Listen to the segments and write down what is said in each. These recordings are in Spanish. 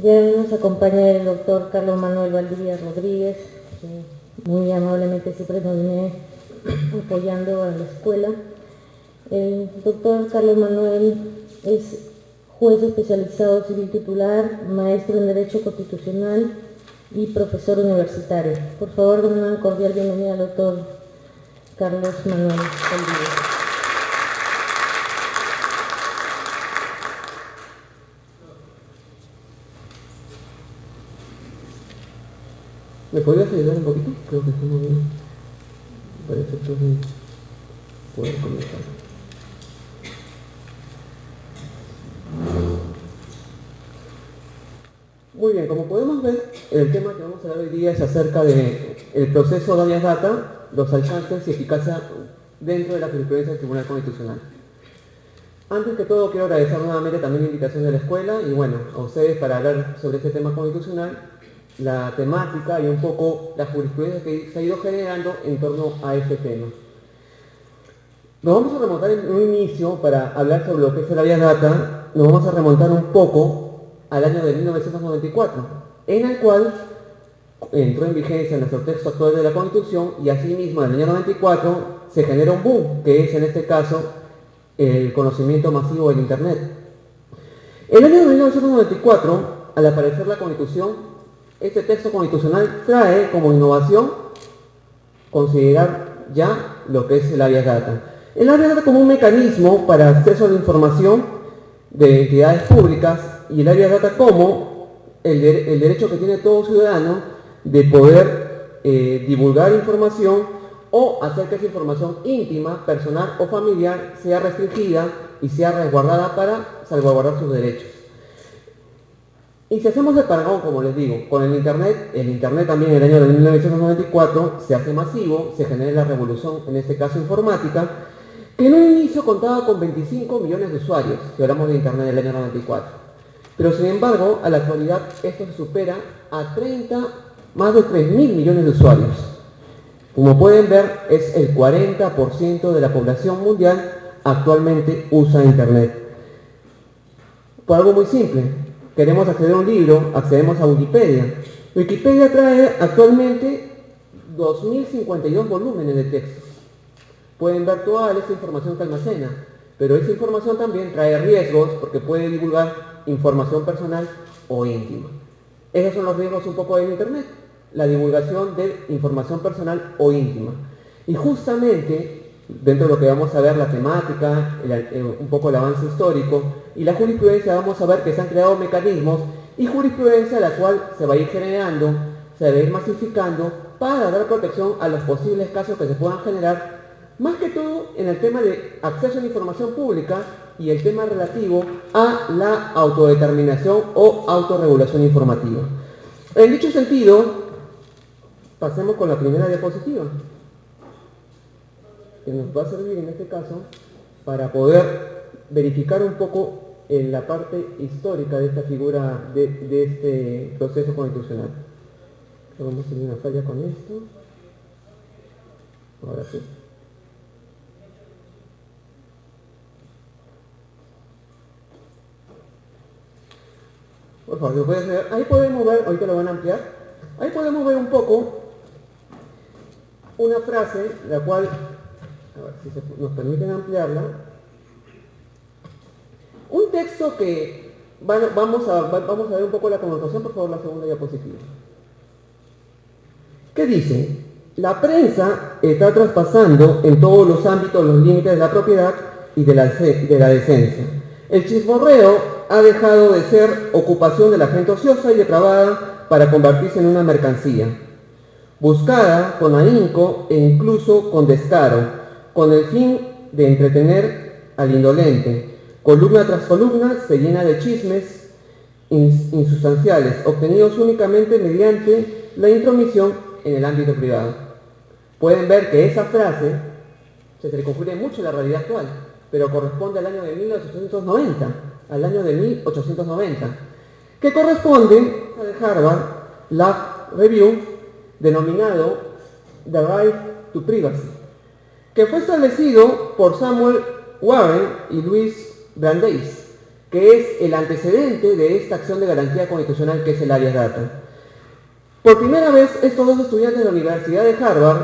Ya nos acompaña el doctor Carlos Manuel Valdivia Rodríguez, que muy amablemente siempre nos viene apoyando a la escuela. El doctor Carlos Manuel es juez especializado civil titular, maestro en Derecho Constitucional y profesor universitario. Por favor, den una cordial bienvenida al doctor Carlos Manuel Valdivia. ¿Me podrías ayudar un poquito? Creo que estamos bien. Para efectos de poder comenzar. Muy bien, como podemos ver, el tema que vamos a hablar hoy día es acerca del proceso de habeas data, los alcances y eficacia dentro de la jurisprudencia del Tribunal Constitucional. Antes que todo, quiero agradecer nuevamente también la invitación de la escuela y bueno, a ustedes para hablar sobre este tema constitucional, la temática y un poco la jurisprudencia que se ha ido generando en torno a este tema. Nos vamos a remontar en un inicio para hablar sobre lo que es el habeas data, nos vamos a remontar un poco al año de 1994, en el cual entró en vigencia nuestro texto actual de la Constitución y asimismo en el año 94 se genera un boom, que es en este caso el conocimiento masivo del Internet. En el año 1994, al aparecer la Constitución, este texto constitucional trae como innovación considerar ya lo que es el habeas data. El habeas data como un mecanismo para acceso a la información de entidades públicas y el habeas data como el derecho que tiene todo ciudadano de poder divulgar información o hacer que esa información íntima, personal o familiar sea restringida y sea resguardada para salvaguardar sus derechos. Y si hacemos el parangón, como les digo, con el Internet también en el año de 1994 se hace masivo, se genera la revolución, en este caso informática, que en un inicio contaba con 25 millones de usuarios, si hablamos de Internet del año 94. Pero sin embargo, a la actualidad esto se supera a más de 3.000 millones de usuarios. Como pueden ver, es el 40% de la población mundial actualmente usa Internet. Por algo muy simple, queremos acceder a un libro, accedemos a Wikipedia. Wikipedia trae actualmente 2.052 volúmenes de textos. Pueden ver toda esa información que almacena, pero esa información también trae riesgos porque puede divulgar información personal o íntima. Esos son los riesgos un poco del Internet, la divulgación de información personal o íntima. Y justamente, dentro de lo que vamos a ver, la temática, un poco el avance histórico y la jurisprudencia, vamos a ver que se han creado mecanismos y jurisprudencia la cual se va a ir generando, se va a ir masificando para dar protección a los posibles casos que se puedan generar, más que todo en el tema de acceso a la información pública y el tema relativo a la autodeterminación o autorregulación informativa. En dicho sentido, pasemos con la primera diapositiva, que nos va a servir en este caso para poder verificar un poco en la parte histórica de esta figura, de este proceso constitucional. Vamos a tener una falla con esto. Ahora sí. Por favor, ahí podemos ver, ahorita lo van a ampliar, ahí podemos ver un poco una frase, la cual, a ver si nos permiten ampliarla, un texto que, vamos a ver un poco la connotación, por favor, la segunda diapositiva. ¿Qué dice? La prensa está traspasando en todos los ámbitos los límites de la propiedad y de la decencia. El chismorreo ha dejado de ser ocupación de la gente ociosa y depravada para convertirse en una mercancía, buscada con ahínco e incluso con descaro, con el fin de entretener al indolente. Columna tras columna se llena de chismes insustanciales, obtenidos únicamente mediante la intromisión en el ámbito privado. Pueden ver que esa frase se le confunde mucho en la realidad actual, pero corresponde al año de 1890, que corresponde a de Harvard Law Review, denominado The Right to Privacy, que fue establecido por Samuel Warren y Louis Brandeis, que es el antecedente de esta acción de garantía constitucional que es el Arias Data. Por primera vez, estos dos estudiantes de la Universidad de Harvard,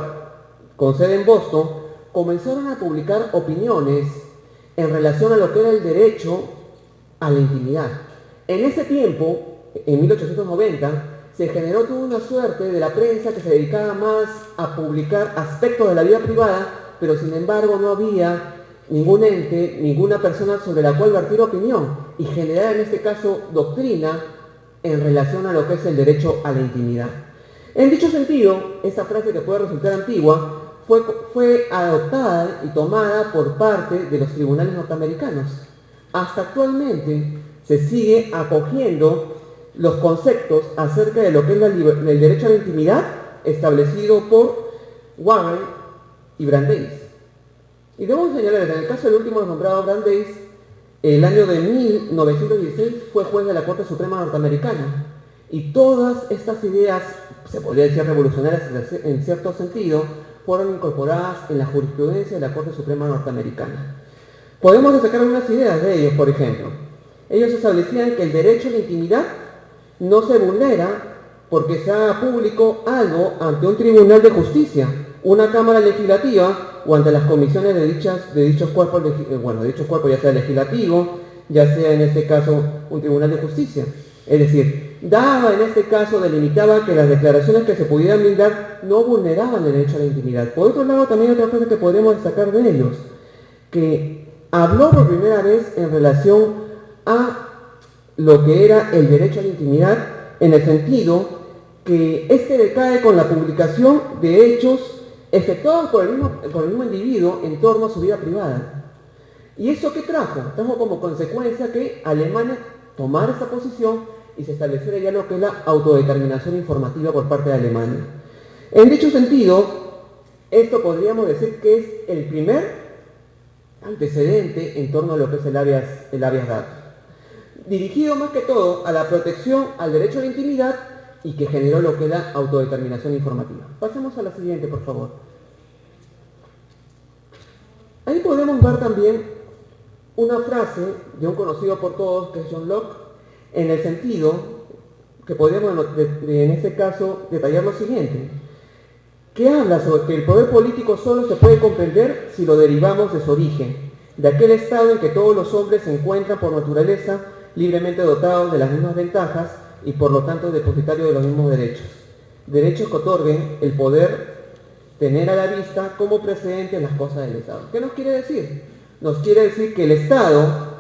con sede en Boston, comenzaron a publicar opiniones en relación a lo que era el derecho a la intimidad. En ese tiempo, en 1890, se generó toda una suerte de la prensa que se dedicaba más a publicar aspectos de la vida privada, pero sin embargo no había ningún ente, ninguna persona sobre la cual vertir opinión y generar en este caso doctrina en relación a lo que es el derecho a la intimidad. En dicho sentido, esa frase que puede resultar antigua fue adoptada y tomada por parte de los tribunales norteamericanos. Hasta actualmente se sigue acogiendo los conceptos acerca de lo que es el derecho a la intimidad establecido por Warren y Brandeis. Y debo señalar que en el caso del último nombrado Brandeis, el año de 1916 fue juez de la Corte Suprema norteamericana. Y todas estas ideas, se podría decir revolucionarias en cierto sentido, fueron incorporadas en la jurisprudencia de la Corte Suprema norteamericana. Podemos destacar algunas ideas de ellos, por ejemplo. Ellos establecían que el derecho a la intimidad no se vulnera porque se haga público algo ante un tribunal de justicia, una cámara legislativa o ante las comisiones de dichos cuerpos, ya sea legislativo, ya sea en este caso un tribunal de justicia. Es decir, daba en este caso, delimitaba que las declaraciones que se pudieran brindar no vulneraban el derecho a la intimidad. Por otro lado, también otra cosa que podemos destacar de ellos, que habló por primera vez en relación a lo que era el derecho a la intimidad, en el sentido que este decae con la publicación de hechos efectuados por el mismo individuo en torno a su vida privada. ¿Y eso qué trajo? Trajo como consecuencia que Alemania tomara esa posición y se estableciera ya lo que es la autodeterminación informativa por parte de Alemania. En dicho sentido, esto podríamos decir que es el primer antecedente en torno a lo que es el habeas data, dirigido más que todo a la protección al derecho a la intimidad y que generó lo que es la autodeterminación informativa. Pasemos a la siguiente, por favor. Ahí podemos ver también una frase de un conocido por todos, que es John Locke, en el sentido que podríamos en este caso detallar lo siguiente, que habla sobre que el poder político solo se puede comprender si lo derivamos de su origen, de aquel estado en que todos los hombres se encuentran por naturaleza libremente dotados de las mismas ventajas y por lo tanto depositarios de los mismos derechos. Derechos que otorguen el poder tener a la vista como precedente en las cosas del Estado. ¿Qué nos quiere decir? Nos quiere decir que el Estado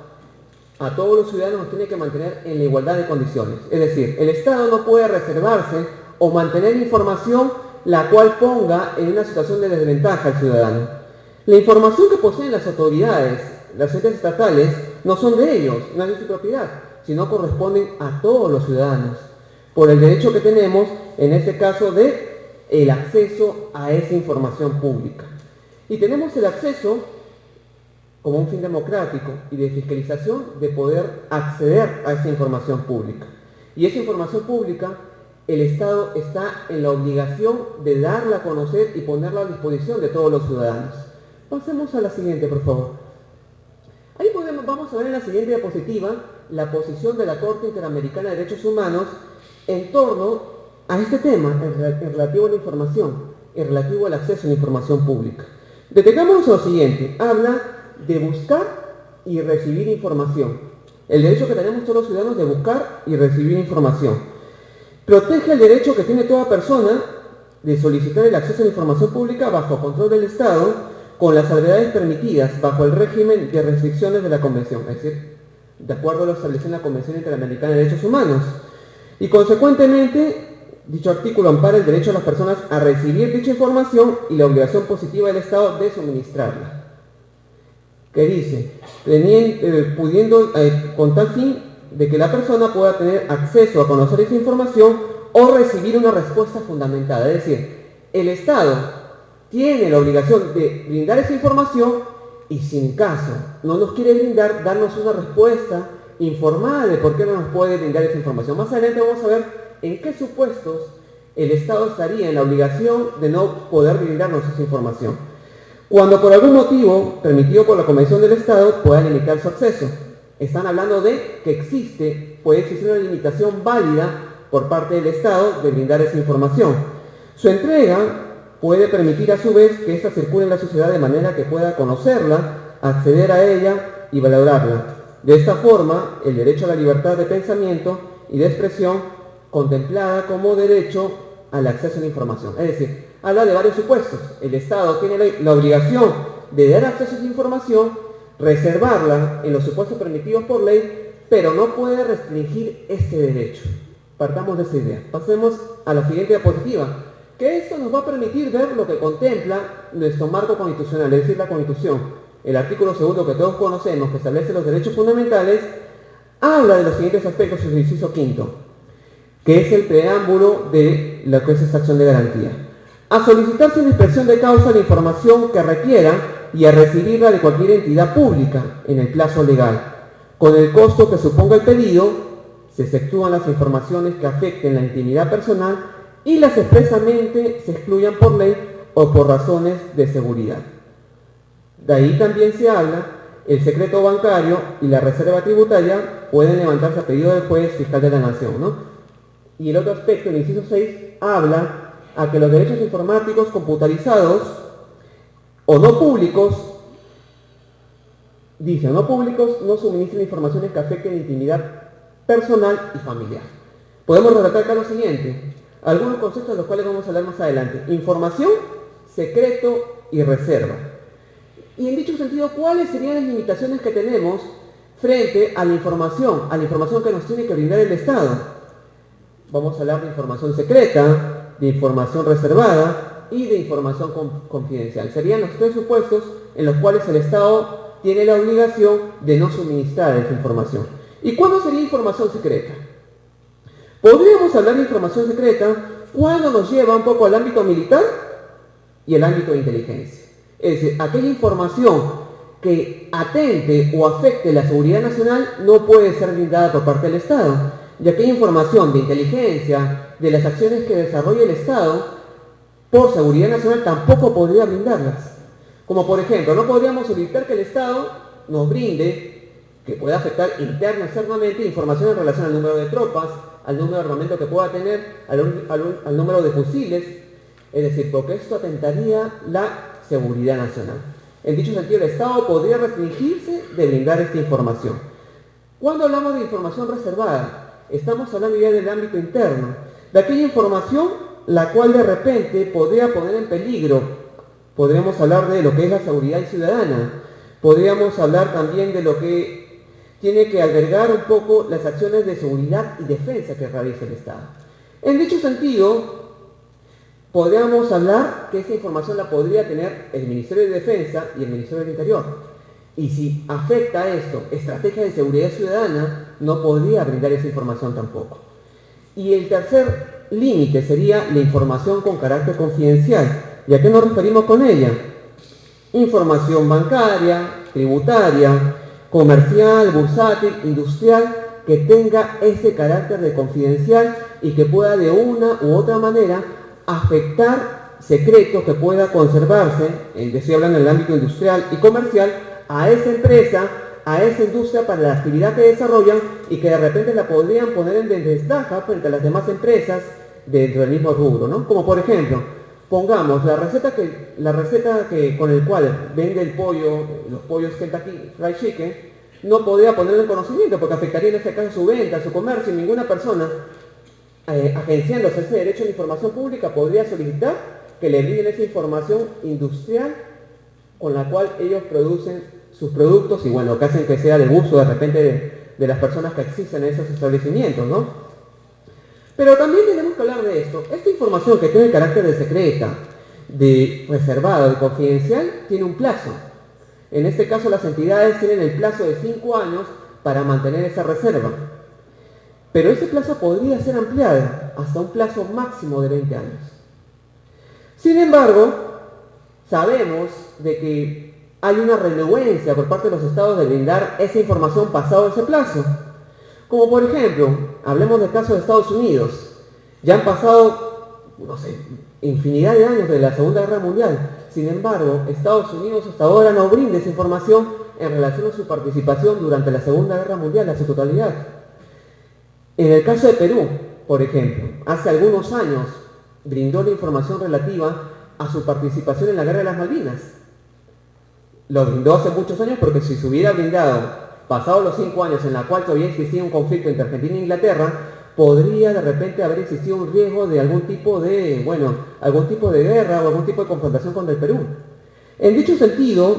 a todos los ciudadanos nos tiene que mantener en la igualdad de condiciones. Es decir, el Estado no puede reservarse o mantener información la cual ponga en una situación de desventaja al ciudadano. La información que poseen las autoridades, las entes estatales, no son de ellos, no es de su propiedad, sino corresponden a todos los ciudadanos, por el derecho que tenemos, en este caso, de el acceso a esa información pública. Y tenemos el acceso como un fin democrático y de fiscalización de poder acceder a esa información pública. Y esa información pública, el Estado está en la obligación de darla a conocer y ponerla a disposición de todos los ciudadanos. Pasemos a la siguiente, por favor. Ahí vamos a ver en la siguiente diapositiva la posición de la Corte Interamericana de Derechos Humanos en torno a este tema, en relativo a la información, en relativo al acceso a la información pública. Detengamos lo siguiente, habla de buscar y recibir información. El derecho que tenemos todos los ciudadanos de buscar y recibir información. Protege el derecho que tiene toda persona de solicitar el acceso a la información pública bajo control del Estado, con las salvedades permitidas bajo el régimen de restricciones de la Convención, es decir, de acuerdo a lo establecido en la Convención Interamericana de Derechos Humanos. Y consecuentemente, dicho artículo ampara el derecho de las personas a recibir dicha información y la obligación positiva del Estado de suministrarla. Que dice, pudiendo con tal fin de que la persona pueda tener acceso a conocer esa información o recibir una respuesta fundamentada. Es decir, el Estado tiene la obligación de brindar esa información y si en caso no nos quiere brindar, darnos una respuesta informada de por qué no nos puede brindar esa información. Más adelante vamos a ver en qué supuestos el Estado estaría en la obligación de no poder brindarnos esa información. Cuando por algún motivo, permitido por la Convención del Estado, pueda limitar su acceso. Están hablando de que puede existir una limitación válida por parte del Estado de brindar esa información. Su entrega puede permitir a su vez que ésta circule en la sociedad de manera que pueda conocerla, acceder a ella y valorarla. De esta forma, el derecho a la libertad de pensamiento y de expresión contemplada como derecho al acceso a la información. Es decir, habla de varios supuestos. El Estado tiene la obligación de dar acceso a esa información, reservarla en los supuestos permitidos por ley, pero no puede restringir este derecho. Partamos de esa idea. Pasemos a la siguiente diapositiva, que esto nos va a permitir ver lo que contempla nuestro marco constitucional, es decir, la Constitución. El artículo segundo que todos conocemos, que establece los derechos fundamentales, habla de los siguientes aspectos en su inciso quinto, que es el preámbulo de lo que es esta acción de garantía. A solicitar sin expresión de causa la información que requiera y a recibirla de cualquier entidad pública en el plazo legal. Con el costo que suponga el pedido, se exceptúan las informaciones que afecten la intimidad personal y las expresamente se excluyan por ley o por razones de seguridad. De ahí también se habla, el secreto bancario y la reserva tributaria pueden levantarse a pedido del juez fiscal de la nación, ¿no? Y el otro aspecto, el inciso 6, habla a que los derechos informáticos computarizados o no públicos, dice, no públicos, no suministran informaciones que afecten la intimidad personal y familiar. Podemos relatar acá lo siguiente, algunos conceptos de los cuales vamos a hablar más adelante. Información, secreto y reserva. Y en dicho sentido, ¿cuáles serían las limitaciones que tenemos frente a la información que nos tiene que brindar el Estado? Vamos a hablar de información secreta, de información reservada y de información confidencial. Serían los tres supuestos en los cuales el Estado tiene la obligación de no suministrar esa información. ¿Y cuándo sería información secreta? Podríamos hablar de información secreta cuando nos lleva un poco al ámbito militar y el ámbito de inteligencia. Es decir, aquella información que atente o afecte la seguridad nacional no puede ser brindada por parte del Estado. Y aquella información de inteligencia, de las acciones que desarrolla el Estado por seguridad nacional tampoco podría brindarlas. Como por ejemplo, no podríamos solicitar que el Estado nos brinde, que pueda afectar interna y externamente, información en relación al número de tropas, al número de armamento que pueda tener, al número de fusiles, es decir, porque esto atentaría la seguridad nacional. En dicho sentido, el Estado podría restringirse de brindar esta información. Cuando hablamos de información reservada, estamos hablando ya del ámbito interno, de aquella información la cual de repente podría poner en peligro, podríamos hablar de lo que es la seguridad ciudadana, podríamos hablar también de lo que tiene que albergar un poco las acciones de seguridad y defensa que realiza el Estado. En dicho sentido, podríamos hablar que esa información la podría tener el Ministerio de Defensa y el Ministerio del Interior. Y si afecta a esto, estrategia de seguridad ciudadana, no podría brindar esa información tampoco. Y el tercer límite sería la información con carácter confidencial. ¿Y a qué nos referimos con ella? Información bancaria, tributaria, comercial, bursátil, industrial, que tenga ese carácter de confidencial y que pueda de una u otra manera afectar secretos que pueda conservarse, estoy hablando en el ámbito industrial y comercial, a esa empresa, a esa industria para la actividad que desarrollan y que de repente la podrían poner en desventaja frente a las demás empresas dentro del mismo rubro, ¿no? Como por ejemplo, pongamos la receta con el cual vende el pollo, los pollos Kentucky Fried Chicken, no podría ponerlo en conocimiento porque afectaría en este caso su venta, su comercio, y ninguna persona agenciándose ese derecho a la información pública podría solicitar que le brinden esa información industrial con la cual ellos producen sus productos y bueno, que hacen que sea de uso de repente de las personas que existen en esos establecimientos, ¿no? Pero también tenemos que hablar de esto. Esta información que tiene carácter de secreta, de reservada, de confidencial, tiene un plazo. En este caso las entidades tienen el plazo de 5 años para mantener esa reserva. Pero ese plazo podría ser ampliado hasta un plazo máximo de 20 años. Sin embargo, sabemos de que hay una renuencia por parte de los estados de brindar esa información pasado ese plazo. Como por ejemplo, hablemos del caso de Estados Unidos. Ya han pasado, no sé, infinidad de años de la Segunda Guerra Mundial. Sin embargo, Estados Unidos hasta ahora no brinda esa información en relación a su participación durante la Segunda Guerra Mundial, a su totalidad. En el caso de Perú, por ejemplo, hace algunos años brindó la información relativa a su participación en la Guerra de las Malvinas. Lo brindó hace muchos años porque si se hubiera brindado pasados los 5 años en la cual todavía existía un conflicto entre Argentina e Inglaterra, podría de repente haber existido un riesgo de algún tipo de guerra o algún tipo de confrontación contra el Perú. En dicho sentido,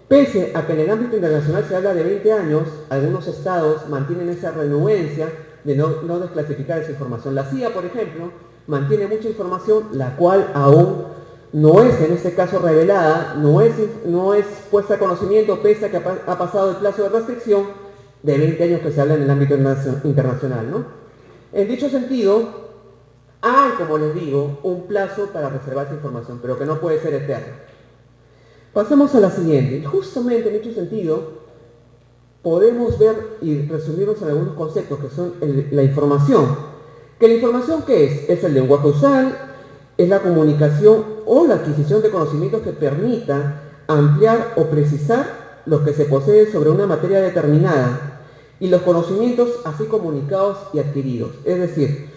pese a que en el ámbito internacional se habla de 20 años, algunos estados mantienen esa renuencia de no desclasificar esa información. La CIA, por ejemplo, mantiene mucha información, la cual aún no es en este caso revelada, no es puesta a conocimiento, pese a que ha pasado el plazo de restricción de 20 años que se habla en el ámbito internacional, ¿no? En dicho sentido, hay, como les digo, un plazo para reservar esa información, pero que no puede ser eterno. Pasemos a la siguiente. Justamente en dicho sentido, podemos ver y resumirnos en algunos conceptos que son la información. ¿Que la información qué es? Es el lenguaje usual, es la comunicación o la adquisición de conocimientos que permita ampliar o precisar lo que se posee sobre una materia determinada y los conocimientos así comunicados y adquiridos. Es decir,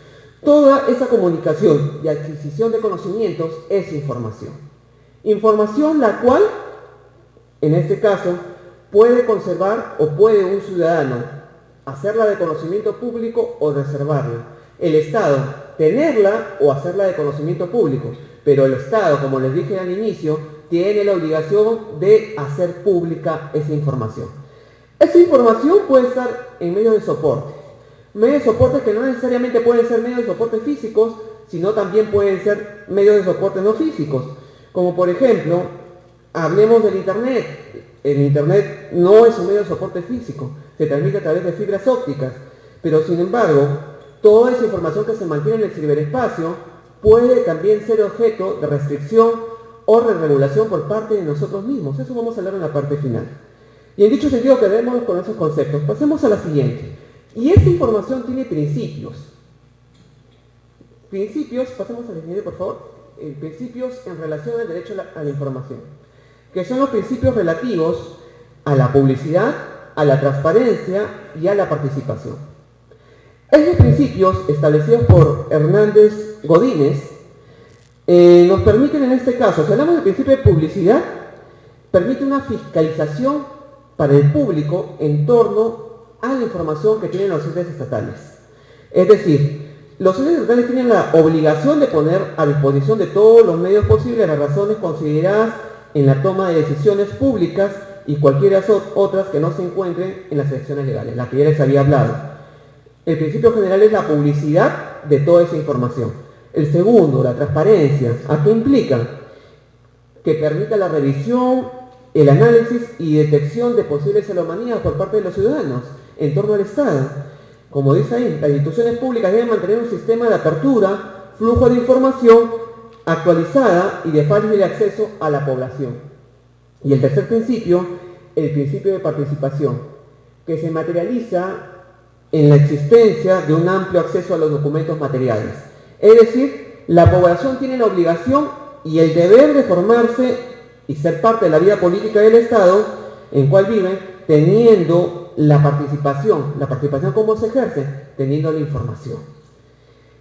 toda esa comunicación y adquisición de conocimientos es información. Información la cual, en este caso, puede conservar o puede un ciudadano hacerla de conocimiento público o reservarla. El Estado, tenerla o hacerla de conocimiento público, pero el Estado, como les dije al inicio, tiene la obligación de hacer pública esa información. Esa información puede estar en medios de soporte. Medios de soporte que no necesariamente pueden ser medios de soporte físicos, sino también pueden ser medios de soporte no físicos. Como por ejemplo, hablemos del Internet. El Internet no es un medio de soporte físico, se transmite a través de fibras ópticas, pero sin embargo, toda esa información que se mantiene en el ciberespacio puede también ser objeto de restricción o de regulación por parte de nosotros mismos. Eso vamos a hablar en la parte final. Y en dicho sentido, quedémonos con esos conceptos. Pasemos a la siguiente. Y esta información tiene principios. Pasemos a la siguiente, por favor. Principios en relación al derecho a la información, que son los principios relativos a la publicidad, a la transparencia y a la participación. Estos principios, establecidos por Hernández Godínez, nos permiten en este caso, si hablamos del principio de publicidad, permite una fiscalización para el público en torno a la información que tienen los entes estatales. Es decir, los entes estatales tienen la obligación de poner a disposición de todos los medios posibles las razones consideradas en la toma de decisiones públicas y cualquiera otras que no se encuentren en las elecciones legales, las que ya les había hablado. El principio general es la publicidad de toda esa información. El segundo, la transparencia. ¿A qué implica? Que permita la revisión, el análisis y detección de posibles anomalías por parte de los ciudadanos en torno al Estado. Como dice ahí, las instituciones públicas deben mantener un sistema de apertura, flujo de información actualizada y de fácil acceso a la población. Y el tercer principio, el principio de participación, que se materializa en la existencia de un amplio acceso a los documentos materiales. Es decir, la población tiene la obligación y el deber de formarse y ser parte de la vida política del Estado en cual viven, teniendo la participación. ¿La participación cómo se ejerce? Teniendo la información.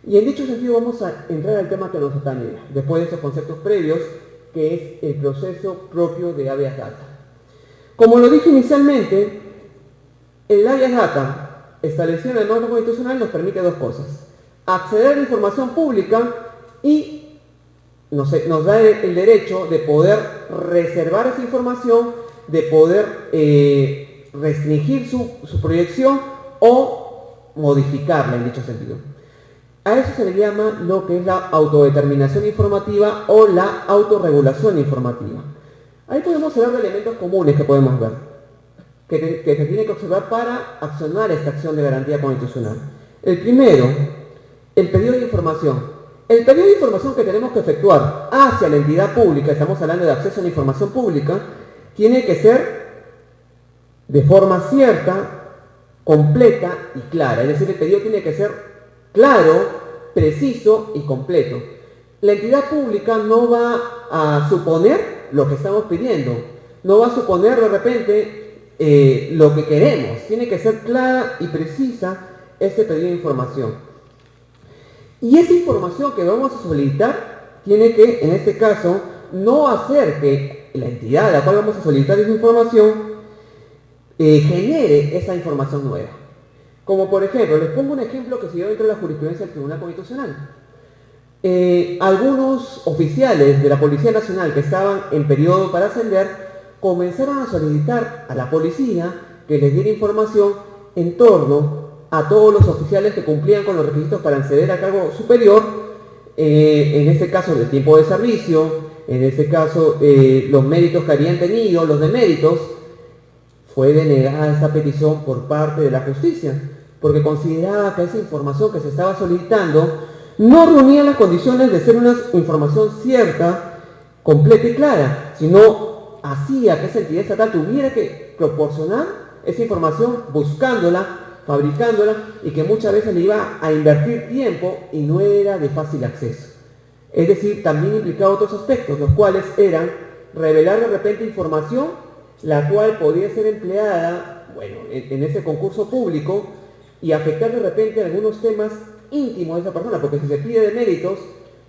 Y en dicho sentido vamos a entrar al tema que nos atañe, después de esos conceptos previos, que es el proceso propio de habeas data. Como lo dije inicialmente, el habeas data establecido en el marco constitucional nos permite dos cosas: acceder a la información pública y nos da el derecho de poder reservar esa información, de poder restringir su proyección o modificarla en dicho sentido. A eso se le llama lo que es la autodeterminación informativa o la autorregulación informativa. Ahí podemos hablar de elementos comunes que podemos ver, que se tiene que observar para accionar esta acción de garantía constitucional. El primero, el pedido de información. El pedido de información que tenemos que efectuar hacia la entidad pública, estamos hablando de acceso a la información pública, tiene que ser de forma cierta, completa y clara. Es decir, el pedido tiene que ser claro, preciso y completo. La entidad pública no va a suponer lo que estamos pidiendo. No va a suponer de repente lo que queremos. Tiene que ser clara y precisa ese pedido de información. Y esa información que vamos a solicitar tiene que, en este caso, no hacer que la entidad a la cual vamos a solicitar esa información genere esa información nueva. Como por ejemplo, les pongo un ejemplo que se dio dentro de la jurisprudencia del Tribunal Constitucional. Algunos oficiales de la Policía Nacional que estaban en periodo para ascender comenzaron a solicitar a la policía que les diera información en torno a todos los oficiales que cumplían con los requisitos para acceder a cargo superior, en este caso del tiempo de servicio, en este caso los méritos que habían tenido, los deméritos. Fue denegada esta petición por parte de la justicia, porque consideraba que esa información que se estaba solicitando no reunía las condiciones de ser una información cierta, completa y clara, sino hacía que esa entidad estatal tuviera que proporcionar esa información buscándola, fabricándola, y que muchas veces le iba a invertir tiempo y no era de fácil acceso. Es decir, también implicaba otros aspectos, los cuales eran revelar de repente información la cual podía ser empleada, bueno, en ese concurso público y afectar de repente algunos temas íntimos de esa persona, porque si se pide de méritos,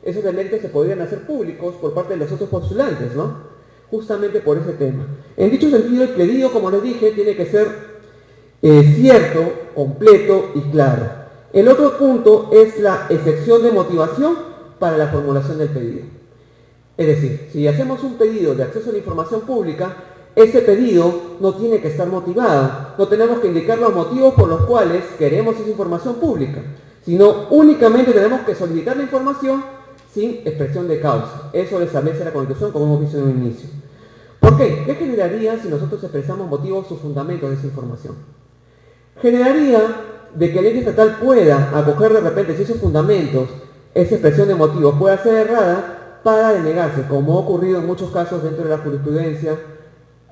esos deméritos se podrían hacer públicos por parte de los otros postulantes, ¿no? Justamente por ese tema. En dicho sentido, el pedido, como les dije, tiene que ser cierto, completo y claro. El otro punto es la excepción de motivación para la formulación del pedido. Es decir, si hacemos un pedido de acceso a la información pública, ese pedido no tiene que estar motivado, no tenemos que indicar los motivos por los cuales queremos esa información pública, sino únicamente tenemos que solicitar la información sin expresión de causa. Eso lo establece la Constitución, como hemos visto en un inicio. ¿Por qué? ¿Qué generaría si nosotros expresamos motivos o fundamentos de esa información? Generaría de que el ente estatal pueda acoger de repente, si esos fundamentos, esa expresión de motivos pueda ser errada, para denegarse, como ha ocurrido en muchos casos dentro de la jurisprudencia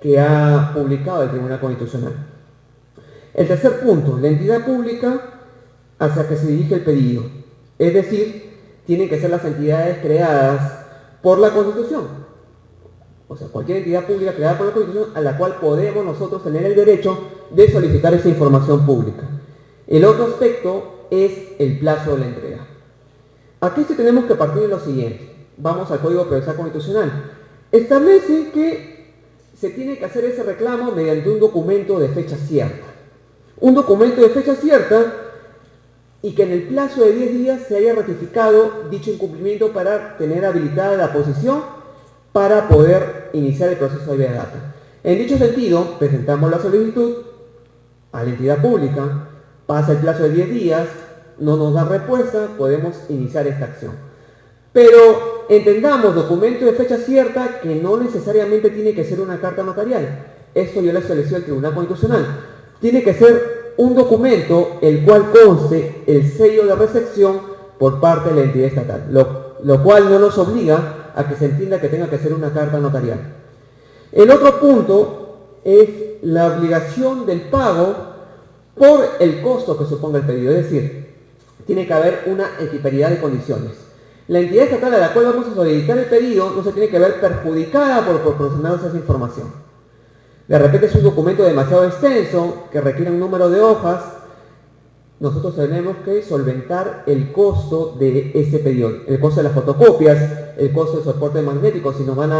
que ha publicado el Tribunal Constitucional. El tercer punto, la entidad pública hacia que se dirige el pedido. Es decir, tienen que ser las entidades creadas por la Constitución. O sea, cualquier entidad pública creada por la Constitución a la cual podemos nosotros tener el derecho de solicitar esa información pública. El otro aspecto es el plazo de la entrega. Aquí sí tenemos que partir de lo siguiente. Vamos al Código Procesal Constitucional. Establece que se tiene que hacer ese reclamo mediante un documento de fecha cierta. Un documento de fecha cierta y que en el plazo de 10 días se haya ratificado dicho incumplimiento para tener habilitada la posición para poder iniciar el proceso de vía data. En dicho sentido, presentamos la solicitud a la entidad pública, pasa el plazo de 10 días, no nos da respuesta, podemos iniciar esta acción. Pero entendamos, documento de fecha cierta que no necesariamente tiene que ser una carta notarial. Esto ya lo estableció el Tribunal Constitucional. Tiene que ser un documento el cual conste el sello de recepción por parte de la entidad estatal, lo cual no nos obliga a que se entienda que tenga que ser una carta notarial. El otro punto es la obligación del pago por el costo que suponga el pedido. Es decir, tiene que haber una equiparidad de condiciones. La entidad estatal a la cual vamos a solicitar el pedido no se tiene que ver perjudicada por proporcionarnos esa información. De repente es un documento demasiado extenso que requiere un número de hojas. Nosotros tenemos que solventar el costo de ese pedido, el costo de las fotocopias, el costo del soporte magnético, si nos van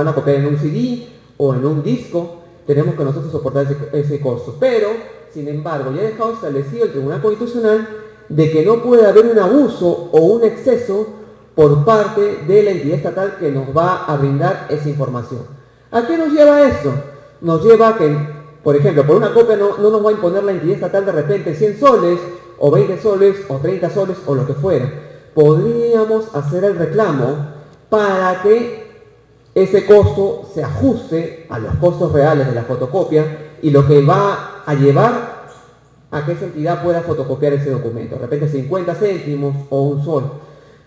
a copiar en un CD o en un disco, tenemos que nosotros soportar ese costo. Pero, sin embargo, ya ha dejado establecido el Tribunal Constitucional de que no puede haber un abuso o un exceso por parte de la entidad estatal que nos va a brindar esa información. ¿A qué nos lleva esto? Nos lleva a que, por ejemplo, por una copia no nos va a imponer la entidad estatal de repente 100 soles, o 20 soles, o 30 soles, o lo que fuera. Podríamos hacer el reclamo para que ese costo se ajuste a los costos reales de la fotocopia y lo que va a llevar a que esa entidad pueda fotocopiar ese documento, de repente 50 céntimos o un sol.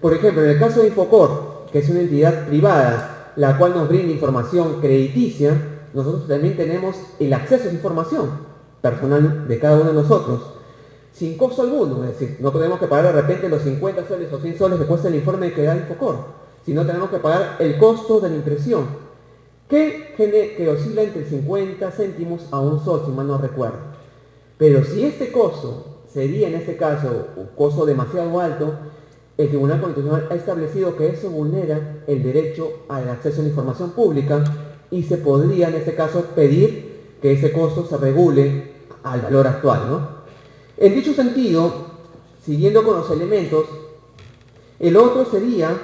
Por ejemplo, en el caso de Infocor, que es una entidad privada, la cual nos brinda información crediticia, nosotros también tenemos el acceso a esa información personal de cada uno de nosotros, sin costo alguno. Es decir, no tenemos que pagar de repente los 50 soles o 100 soles que cuesta el informe que da Infocor, sino tenemos que pagar el costo de la impresión. que oscila entre 50 céntimos a un sol, si mal no recuerdo. Pero si este costo sería, en este caso, un costo demasiado alto, el Tribunal Constitucional ha establecido que eso vulnera el derecho al acceso a la información pública y se podría, en este caso, pedir que ese costo se regule al valor actual, ¿no? En dicho sentido, siguiendo con los elementos, el otro sería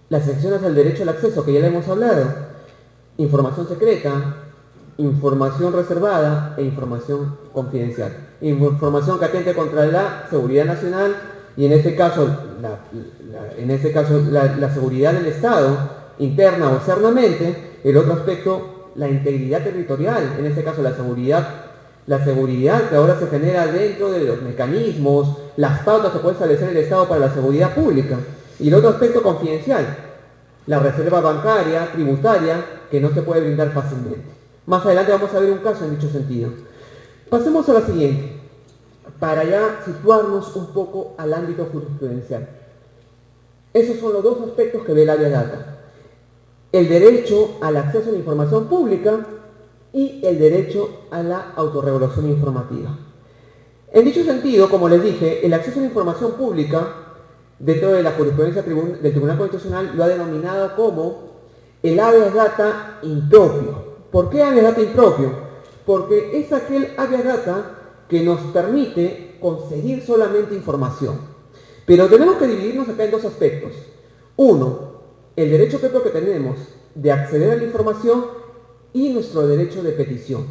las excepciones al derecho al acceso, que ya le hemos hablado: información secreta, información reservada e información confidencial. Información que atente contra la seguridad nacional y en este caso la seguridad del Estado, interna o externamente. El otro aspecto, la integridad territorial, en este caso la seguridad que ahora se genera dentro de los mecanismos, las pautas que puede establecer el Estado para la seguridad pública. Y el otro aspecto confidencial, la reserva bancaria, tributaria, que no se puede brindar fácilmente. Más adelante vamos a ver un caso en dicho sentido. Pasemos a la siguiente, para ya situarnos un poco al ámbito jurisprudencial. Esos son los dos aspectos que ve el área data: el derecho al acceso a la información pública y el derecho a la autorregulación informativa. En dicho sentido, como les dije, el acceso a la información pública dentro de la jurisprudencia del Tribunal Constitucional lo ha denominado como el habeas data impropio. ¿Por qué habeas data impropio? Porque es aquel habeas data que nos permite conseguir solamente información. Pero tenemos que dividirnos acá en dos aspectos. Uno, el derecho propio que tenemos de acceder a la información y nuestro derecho de petición.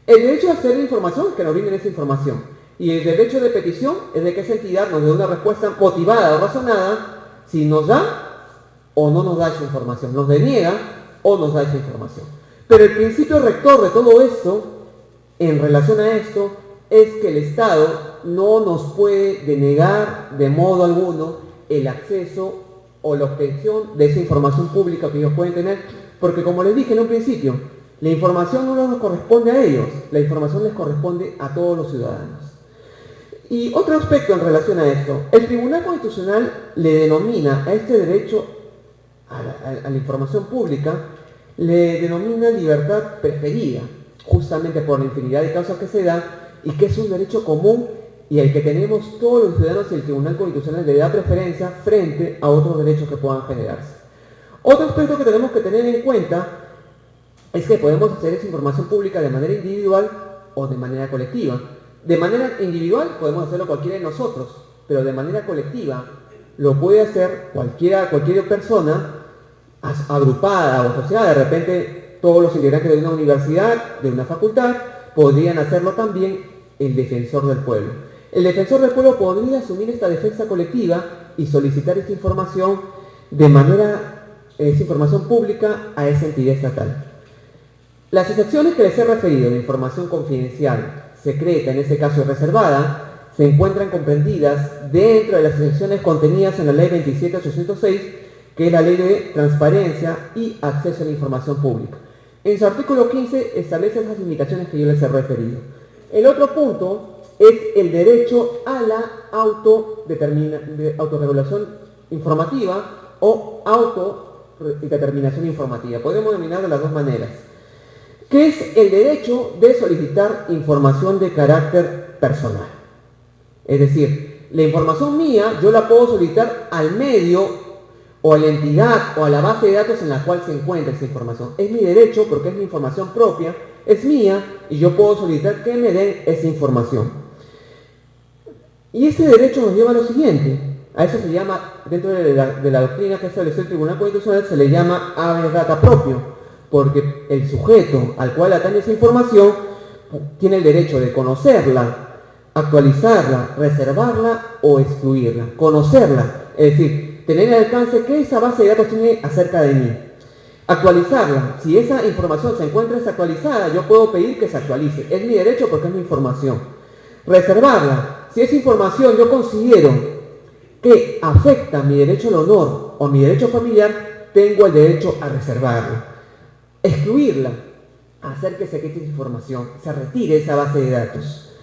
El derecho de acceder a la información es que nos brinden esa información. Y el derecho de petición es de que esa entidad nos dé una respuesta motivada o razonada si nos da o no nos da esa información, nos deniega o nos da esa información. Pero el principio rector de todo esto, en relación a esto, es que el Estado no nos puede denegar de modo alguno el acceso o la obtención de esa información pública que ellos pueden tener, porque como les dije en un principio, la información no nos corresponde a ellos, la información les corresponde a todos los ciudadanos. Y otro aspecto en relación a esto, el Tribunal Constitucional le denomina a este derecho a la información pública, le denomina libertad preferida, justamente por la infinidad de causas que se da y que es un derecho común y al que tenemos todos los ciudadanos, y el Tribunal Constitucional le da preferencia frente a otros derechos que puedan generarse. Otro aspecto que tenemos que tener en cuenta es que podemos acceder a esa información pública de manera individual o de manera colectiva. De manera individual podemos hacerlo cualquiera de nosotros, pero de manera colectiva lo puede hacer cualquier persona agrupada o asociada. De repente todos los integrantes de una universidad, de una facultad, podrían hacerlo también el defensor del pueblo. El defensor del pueblo podría asumir esta defensa colectiva y solicitar esta información esa información pública a esa entidad estatal. Las excepciones que les he referido de información confidencial, secreta, en este caso reservada, se encuentran comprendidas dentro de las excepciones contenidas en la Ley 27.806, que es la Ley de Transparencia y Acceso a la Información Pública. En su artículo 15 establece esas limitaciones que yo les he referido. El otro punto es el derecho a la autorregulación informativa o autodeterminación informativa. Podemos denominar de las dos maneras, que es el derecho de solicitar información de carácter personal. Es decir, la información mía yo la puedo solicitar al medio o a la entidad o a la base de datos en la cual se encuentra esa información. Es mi derecho porque es mi información propia, es mía y yo puedo solicitar que me den esa información. Y ese derecho nos lleva a lo siguiente. A eso se llama, dentro de la doctrina que estableció el Tribunal Constitucional, se le llama habeas data propio, porque el sujeto al cual atañe esa información tiene el derecho de conocerla, actualizarla, reservarla o excluirla. Conocerla, es decir, tener el alcance que esa base de datos tiene acerca de mí. Actualizarla, si esa información se encuentra desactualizada, yo puedo pedir que se actualice. Es mi derecho porque es mi información. Reservarla, si esa información yo considero que afecta mi derecho al honor o mi derecho familiar, tengo el derecho a reservarla. Excluirla, hacer que se quite esa información, se retire esa base de datos.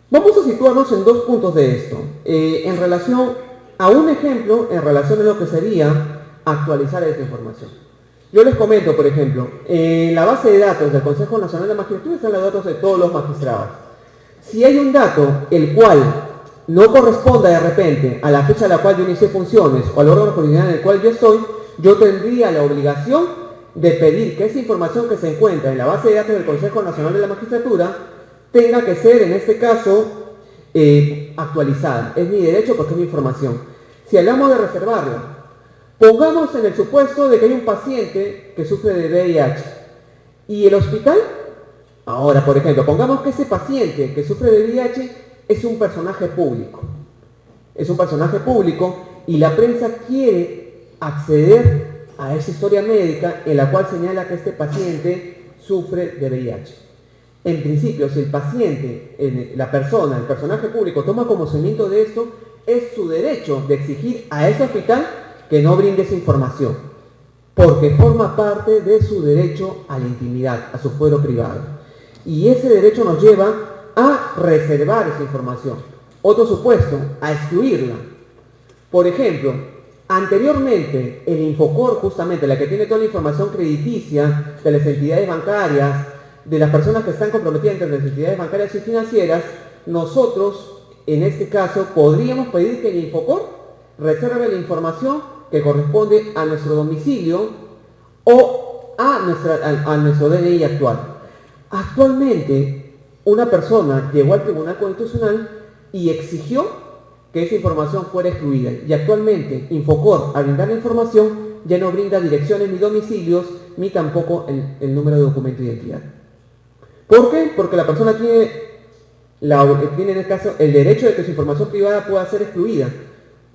Vamos a situarnos en dos puntos de esto, en relación a un ejemplo, en relación a lo que sería actualizar esa información. Yo les comento, por ejemplo, en la base de datos del Consejo Nacional de Magistratura están los datos de todos los magistrados. Si hay un dato el cual no corresponda de repente a la fecha a la cual yo inicié funciones o al órgano jurisdiccional en el cual yo estoy, yo tendría la obligación de pedir que esa información que se encuentra en la base de datos del Consejo Nacional de la Magistratura tenga que ser, en este caso, actualizada. Es mi derecho porque es mi información. Si hablamos de reservarla, pongamos en el supuesto de que hay un paciente que sufre de VIH y el hospital, ahora por ejemplo, pongamos que ese paciente que sufre de VIH es un personaje público. Es un personaje público y la prensa quiere acceder a esa historia médica en la cual señala que este paciente sufre de VIH. En principio, si el paciente, la persona, el personaje público toma conocimiento de esto, es su derecho de exigir a ese hospital que no brinde esa información, porque forma parte de su derecho a la intimidad, a su fuero privado. Y ese derecho nos lleva a reservar esa información. Otro supuesto, a excluirla. Por ejemplo, anteriormente el Infocor, justamente la que tiene toda la información crediticia de las entidades bancarias, de las personas que están comprometidas entre las entidades bancarias y financieras, nosotros, en este caso, podríamos pedir que el Infocor reserve la información que corresponde a nuestro domicilio o a nuestro DNI actual. Actualmente, una persona llegó al Tribunal Constitucional y exigió que esa información fuera excluida. Y actualmente, Infocor, al brindar la información, ya no brinda direcciones ni domicilios, ni tampoco el número de documento de identidad. ¿Por qué? Porque la persona tiene en este caso el derecho de que su información privada pueda ser excluida.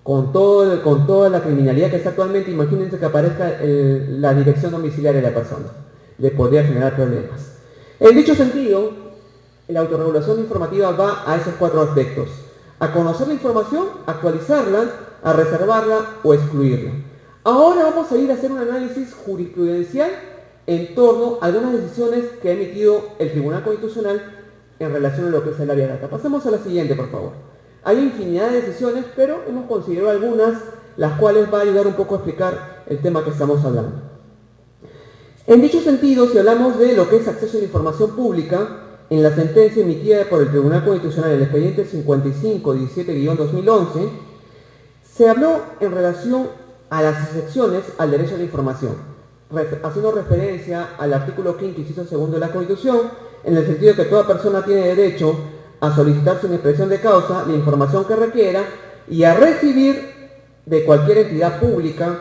Con toda la criminalidad que está actualmente, imagínense que aparezca la dirección domiciliaria de la persona. Le podría generar problemas. En dicho sentido, la autorregulación informativa va a esos 4 aspectos: a conocer la información, actualizarla, a reservarla o excluirla. Ahora vamos a ir a hacer un análisis jurisprudencial en torno a algunas decisiones que ha emitido el Tribunal Constitucional en relación a lo que es el área de data. Pasemos a la siguiente, por favor. Hay infinidad de decisiones, pero hemos considerado algunas, las cuales va a ayudar un poco a explicar el tema que estamos hablando. En dicho sentido, si hablamos de lo que es acceso a la información pública, en la sentencia emitida por el Tribunal Constitucional, el expediente 5517-2011, se habló en relación a las excepciones al derecho a la información, haciendo referencia al artículo 5, inciso 2 de la Constitución, en el sentido de que toda persona tiene derecho a solicitar sin expresión de causa la información que requiera y a recibir de cualquier entidad pública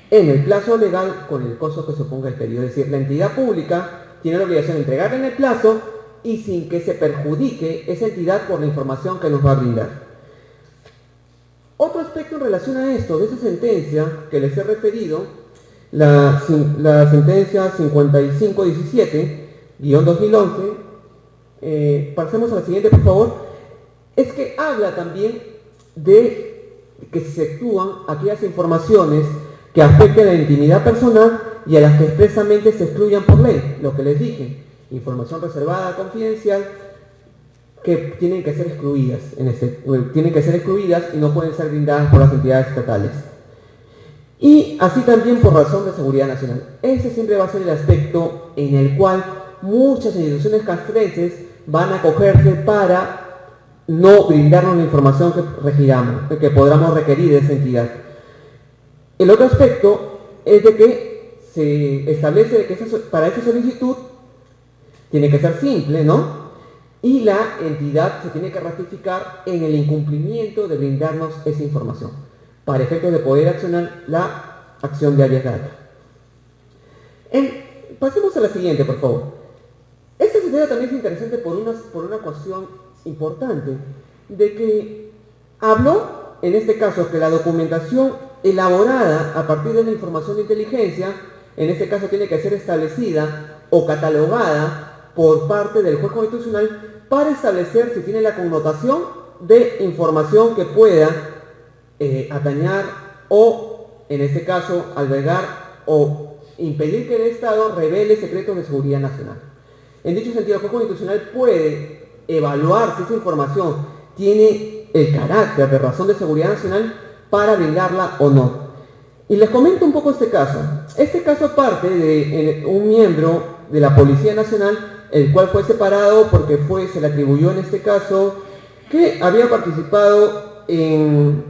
en el plazo legal con el costo que suponga el periodo. Es decir, la entidad pública tiene la obligación de entregarla en el plazo y sin que se perjudique esa entidad por la información que nos va a brindar. Otro aspecto en relación a esto, de esa sentencia que les he referido, la sentencia 5517-2011, pasemos a la siguiente, por favor, es que habla también de que se efectúan aquellas informaciones que afecten a la intimidad personal y a las que expresamente se excluyan por ley, lo que les dije, información reservada, confidencial, que tienen que ser excluidas, y no pueden ser brindadas por las entidades estatales. Y así también por razón de seguridad nacional. Ese siempre va a ser el aspecto en el cual muchas instituciones castrenses van a acogerse para no brindarnos la información que podamos requerir de esa entidad. El otro aspecto es de que se establece que para esa solicitud tiene que ser simple, ¿no? Y la entidad se tiene que ratificar en el incumplimiento de brindarnos esa información, para efectos de poder accionar la acción de alias data. Pasemos a la siguiente, por favor. Esta sentencia también es interesante por una cuestión importante, de que habló, en este caso, que la documentación elaborada a partir de la información de inteligencia, en este caso tiene que ser establecida o catalogada por parte del juez constitucional para establecer si tiene la connotación de información que pueda atañar o, en este caso, albergar o impedir que el Estado revele secretos de seguridad nacional. En dicho sentido, el juez constitucional puede evaluar si esa información tiene el carácter de razón de seguridad nacional para brindarla o no. Y les comento un poco este caso. Este caso parte de un miembro de la Policía Nacional, el cual fue separado porque se le atribuyó en este caso que había participado en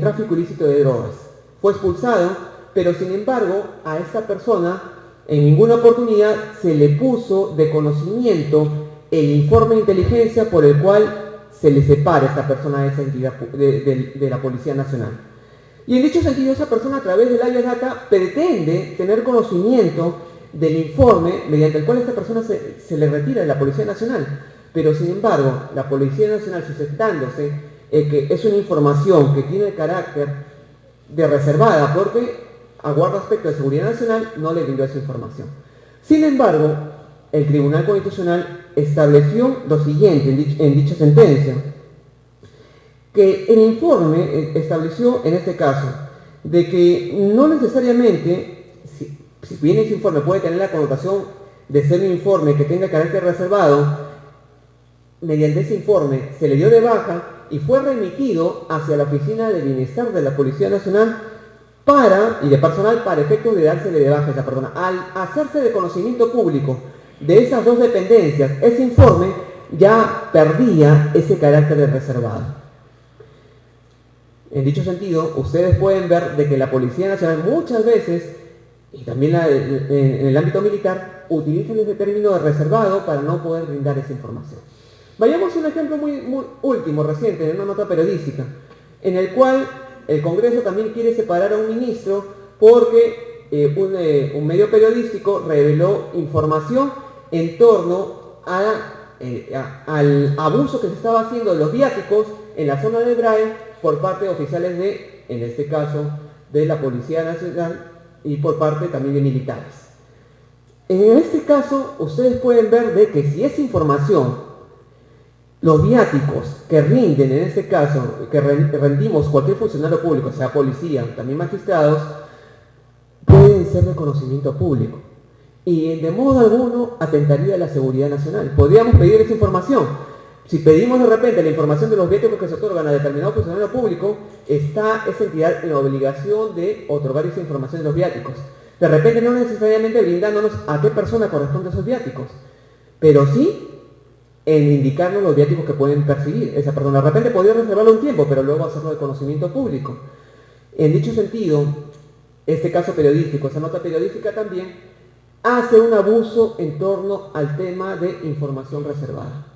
tráfico ilícito de drogas. Fue expulsado, pero sin embargo a esta persona en ninguna oportunidad se le puso de conocimiento el informe de inteligencia por el cual se le separa a esta persona de esa entidad de la Policía Nacional. Y en dicho sentido, esa persona a través del alias data pretende tener conocimiento del informe mediante el cual esta persona se le retira de la Policía Nacional. Pero sin embargo, la Policía Nacional, sustentándose que es una información que tiene carácter de reservada porque aguarda aspecto de seguridad nacional, no le brindó esa información. Sin embargo, el Tribunal Constitucional estableció lo siguiente en dicha sentencia, que el informe estableció en este caso de que no necesariamente, si bien ese informe puede tener la connotación de ser un informe que tenga carácter reservado, mediante ese informe se le dio de baja y fue remitido hacia la Oficina de Bienestar de la Policía Nacional y de personal para efectos de dársele de baja a esa persona. Al hacerse de conocimiento público de esas dos dependencias, ese informe ya perdía ese carácter de reservado. En dicho sentido, ustedes pueden ver de que la Policía Nacional muchas veces, y también en el ámbito militar, utilizan ese término de reservado para no poder brindar esa información. Vayamos a un ejemplo muy último, reciente, en una nota periodística, en el cual el Congreso también quiere separar a un ministro porque un medio periodístico reveló información en torno al abuso que se estaba haciendo de los viáticos en la zona de Brae por parte de oficiales en este caso, de la Policía Nacional y por parte también de militares. En este caso, ustedes pueden ver de que si esa información, los viáticos que rinden, en este caso, que rendimos cualquier funcionario público, sea policía, también magistrados, pueden ser de conocimiento público. Y de modo alguno atentaría a la seguridad nacional. Podríamos pedir esa información. Si pedimos de repente la información de los viáticos que se otorgan a determinado funcionario público, está esa entidad en la obligación de otorgar esa información de los viáticos. De repente no necesariamente brindándonos a qué persona corresponden esos viáticos, pero sí en indicarnos los viáticos que pueden percibir esa persona. De repente podría reservarlo un tiempo, pero luego hacerlo de conocimiento público. En dicho sentido, este caso periodístico, esa nota periodística también, hace un abuso en torno al tema de información reservada.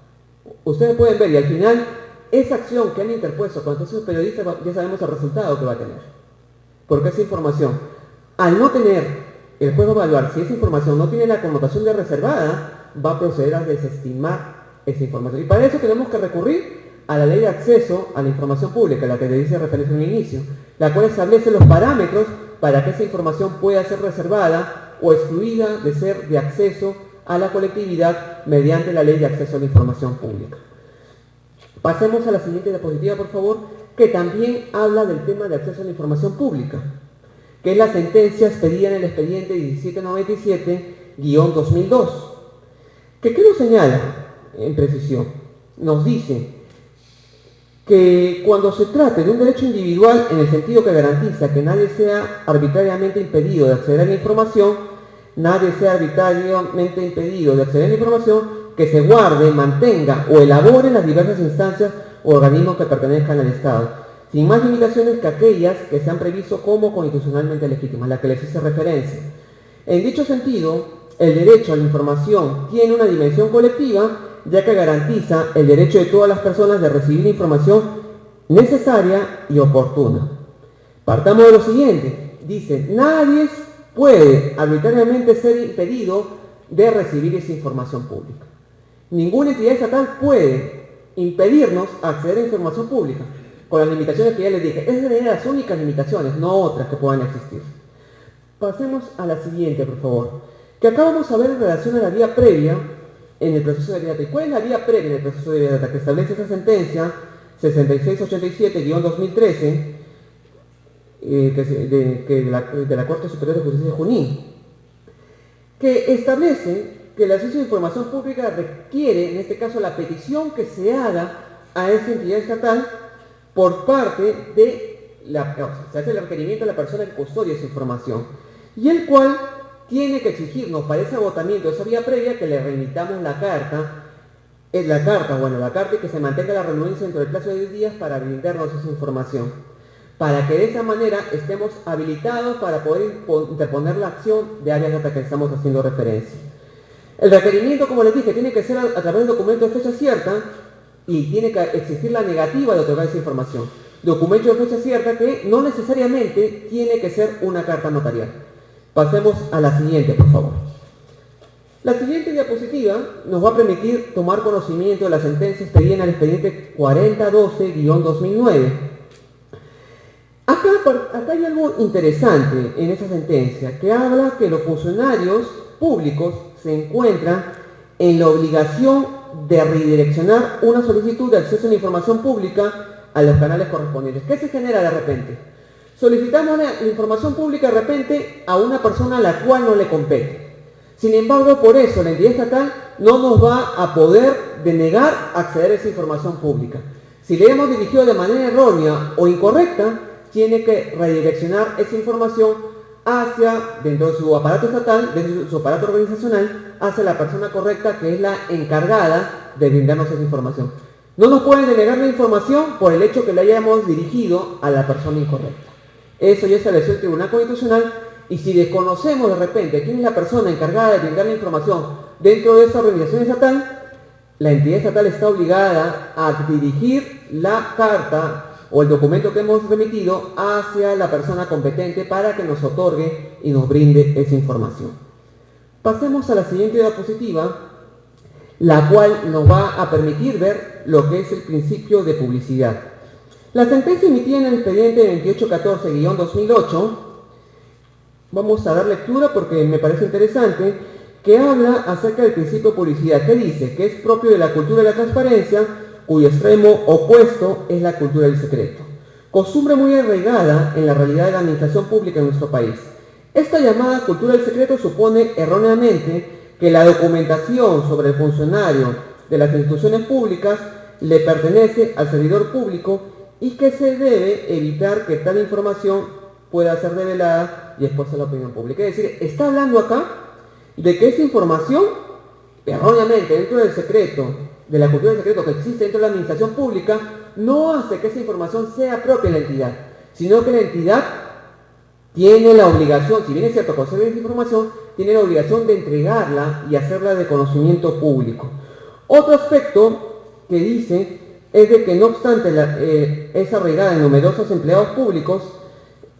Ustedes pueden ver, y al final, esa acción que han interpuesto contra esos periodistas, ya sabemos el resultado que va a tener. Porque esa información, al no tener, el juez va a evaluar si esa información no tiene la connotación de reservada, va a proceder a desestimar esa información. Y para eso tenemos que recurrir a la Ley de Acceso a la Información Pública, la que le dice referencia en un inicio, la cual establece los parámetros para que esa información pueda ser reservada o excluida de ser de acceso a la colectividad mediante la Ley de Acceso a la Información Pública. Pasemos a la siguiente diapositiva, por favor, que también habla del tema de acceso a la información pública, que es la sentencia expedida en el expediente 1797-2002. ¿Qué nos señala en precisión? Nos dice que cuando se trate de un derecho individual en el sentido que garantiza que nadie sea arbitrariamente impedido de acceder a la información, nadie sea arbitrariamente impedido de acceder a la información, que se guarde, mantenga o elabore en las diversas instancias o organismos que pertenezcan al Estado, sin más limitaciones que aquellas que se han previsto como constitucionalmente legítimas, la que les hice referencia. En dicho sentido, el derecho a la información tiene una dimensión colectiva, ya que garantiza el derecho de todas las personas de recibir información necesaria y oportuna. Partamos de lo siguiente. Dice, nadie puede arbitrariamente ser impedido de recibir esa información pública. Ninguna entidad estatal puede impedirnos acceder a información pública, con las limitaciones que ya les dije. Esas serían las únicas limitaciones, no otras que puedan existir. Pasemos a la siguiente, por favor. Que acá vamos a ver en relación a la vía previa en el proceso de vía data. ¿Y cuál es la vía previa en el proceso de vía data? Que establece esa sentencia 6687-2013 de la Corte Superior de Justicia de Junín, que establece que el acceso a información pública requiere, en este caso, la petición que se haga a esa entidad estatal por parte de se hace el requerimiento a la persona que custodia esa información, y el cual tiene que exigirnos para ese agotamiento de esa vía previa que le remitamos la carta, y que se mantenga la renuencia dentro del plazo de 10 días para brindarnos esa información, para que de esa manera estemos habilitados para poder interponer la acción de áreas data que estamos haciendo referencia. El requerimiento, como les dije, tiene que ser a través de un documento de fecha cierta y tiene que existir la negativa de otorgar esa información. Documento de fecha cierta que no necesariamente tiene que ser una carta notarial. Pasemos a la siguiente, por favor. La siguiente diapositiva nos va a permitir tomar conocimiento de la sentencia expedida en el expediente 4012-2009. Acá hay algo interesante en esa sentencia, que habla que los funcionarios públicos se encuentran en la obligación de redireccionar una solicitud de acceso a la información pública a los canales correspondientes. ¿Qué se genera de repente? Solicitamos la información pública de repente a una persona a la cual no le compete. Sin embargo, por eso la entidad estatal no nos va a poder denegar acceder a esa información pública. Si le hemos dirigido de manera errónea o incorrecta, tiene que redireccionar esa información dentro de su aparato estatal, dentro de su aparato organizacional, hacia la persona correcta que es la encargada de brindarnos esa información. No nos pueden denegar la información por el hecho que la hayamos dirigido a la persona incorrecta. Eso ya estableció el Tribunal Constitucional, y si desconocemos de repente quién es la persona encargada de brindar la información dentro de esa organización estatal, la entidad estatal está obligada a dirigir la carta o el documento que hemos remitido hacia la persona competente para que nos otorgue y nos brinde esa información. Pasemos a la siguiente diapositiva, la cual nos va a permitir ver lo que es el principio de publicidad. La sentencia emitida en el expediente 2814-2008, vamos a dar lectura porque me parece interesante, que habla acerca del principio de publicidad, que dice que es propio de la cultura de la transparencia, cuyo extremo opuesto es la cultura del secreto. Costumbre muy arraigada en la realidad de la administración pública en nuestro país. Esta llamada cultura del secreto supone erróneamente que la documentación sobre el funcionario de las instituciones públicas le pertenece al servidor público y que se debe evitar que tal información pueda ser revelada y expuesta a la opinión pública. Es decir, está hablando acá de que esa información, erróneamente dentro del secreto, de la cultura del secreto que existe dentro de la administración pública, no hace que esa información sea propia de la entidad, sino que la entidad tiene la obligación, si bien es cierto, conserva esa información, tiene la obligación de entregarla y hacerla de conocimiento público. Otro aspecto que dice es de que no obstante es arraigada en numerosos empleados públicos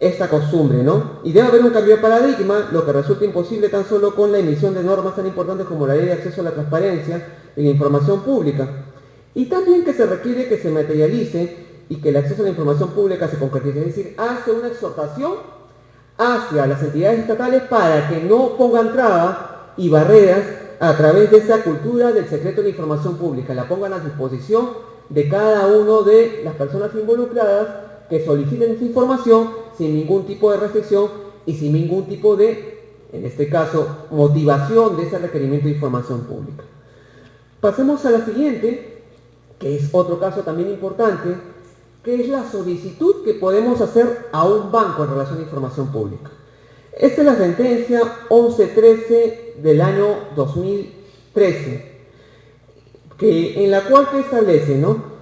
esta costumbre, ¿no? Y debe haber un cambio de paradigma, lo que resulta imposible tan solo con la emisión de normas tan importantes como la Ley de Acceso a la Transparencia y la Información Pública. Y también que se requiere que se materialice y que el acceso a la información pública se concretice, es decir, hace una exhortación hacia las entidades estatales para que no pongan trabas y barreras a través de esa cultura del secreto de la información pública, la pongan a disposición de cada uno de las personas involucradas que soliciten esa información sin ningún tipo de restricción y sin ningún tipo de, en este caso, motivación de ese requerimiento de información pública. Pasemos a la siguiente, que es otro caso también importante, que es la solicitud que podemos hacer a un banco en relación a información pública. Esta es la sentencia 1113 del año 2013, en la cual que establece, ¿no?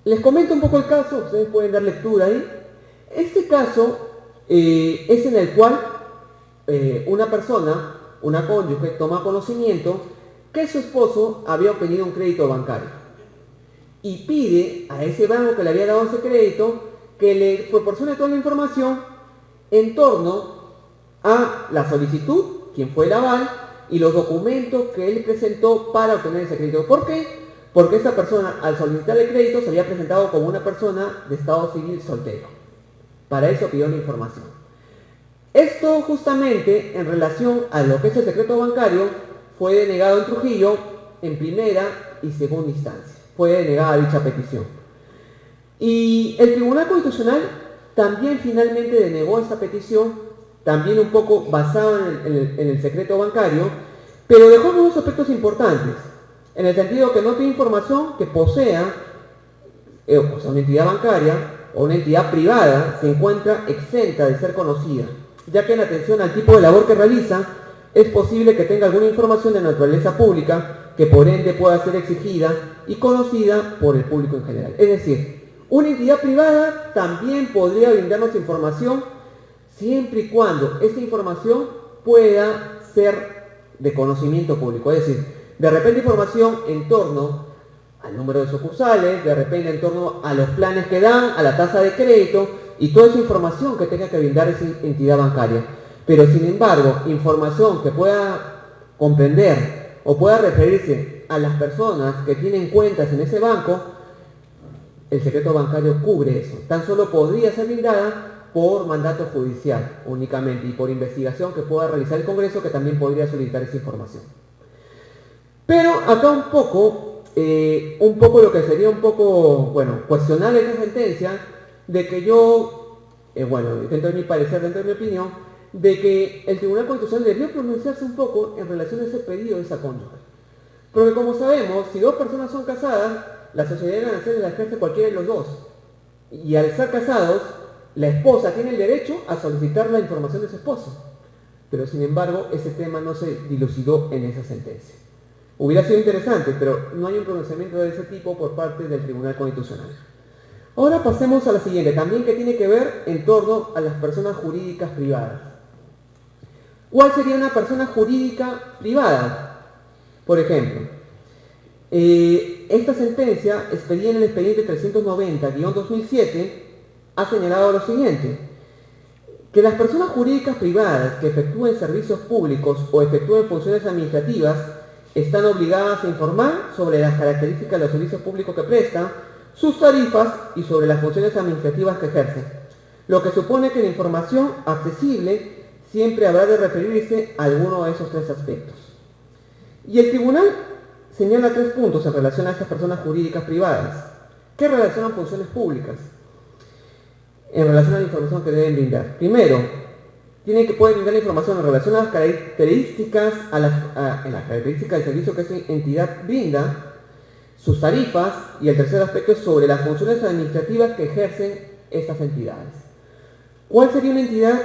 Les comento un poco el caso, ustedes pueden dar lectura ahí. Este caso es en el cual una persona, una cónyuge, toma conocimiento que su esposo había obtenido un crédito bancario y pide a ese banco que le había dado ese crédito que le proporcione toda la información en torno a la solicitud, quién fue el aval y los documentos que él presentó para obtener ese crédito. ¿Por qué? Porque esa persona, al solicitar el crédito, se había presentado como una persona de estado civil soltero. Para eso pidió la información. Esto justamente en relación a lo que es el secreto bancario fue denegado en Trujillo en primera y segunda instancia. Fue denegada dicha petición. Y el Tribunal Constitucional también finalmente denegó esta petición, también un poco basado en el secreto bancario, pero dejó algunos aspectos importantes, en el sentido que no tiene información que posea una entidad bancaria o una entidad privada se encuentra exenta de ser conocida, ya que en atención al tipo de labor que realiza, es posible que tenga alguna información de naturaleza pública que por ente pueda ser exigida y conocida por el público en general. Es decir, una entidad privada también podría brindarnos información siempre y cuando esa información pueda ser de conocimiento público. Es decir, de repente información en torno al número de sucursales, de repente en torno a los planes que dan, a la tasa de crédito y toda esa información que tenga que brindar esa entidad bancaria. Pero sin embargo, información que pueda comprender o pueda referirse a las personas que tienen cuentas en ese banco, el secreto bancario cubre eso. Tan solo podría ser brindada por mandato judicial únicamente y por investigación que pueda realizar el Congreso, que también podría solicitar esa información. Pero acá un poco lo que sería un poco, cuestionar esa sentencia de que yo, dentro de mi parecer, dentro de mi opinión, de que el Tribunal Constitucional debió pronunciarse un poco en relación a ese pedido de esa cónyuge. Porque como sabemos, si dos personas son casadas, la sociedad de gananciales la ejerce cualquiera de los dos. Y al estar casados, la esposa tiene el derecho a solicitar la información de su esposo. Pero sin embargo, ese tema no se dilucidó en esa sentencia. Hubiera sido interesante, pero no hay un pronunciamiento de ese tipo por parte del Tribunal Constitucional. Ahora pasemos a la siguiente, también que tiene que ver en torno a las personas jurídicas privadas. ¿Cuál sería una persona jurídica privada? Por ejemplo, esta sentencia, expedida en el expediente 390-2007, ha señalado lo siguiente: que las personas jurídicas privadas que efectúen servicios públicos o efectúen funciones administrativas están obligadas a informar sobre las características de los servicios públicos que prestan, sus tarifas y sobre las funciones administrativas que ejercen, lo que supone que la información accesible siempre habrá de referirse a alguno de esos tres aspectos. Y el tribunal señala 3 puntos en relación a estas personas jurídicas privadas que relacionan funciones públicas en relación a la información que deben brindar. Primero, pueden brindar la información en relación a las características, en las características del servicio que esa entidad brinda, sus tarifas, y el tercer aspecto es sobre las funciones administrativas que ejercen estas entidades. ¿Cuál sería una entidad,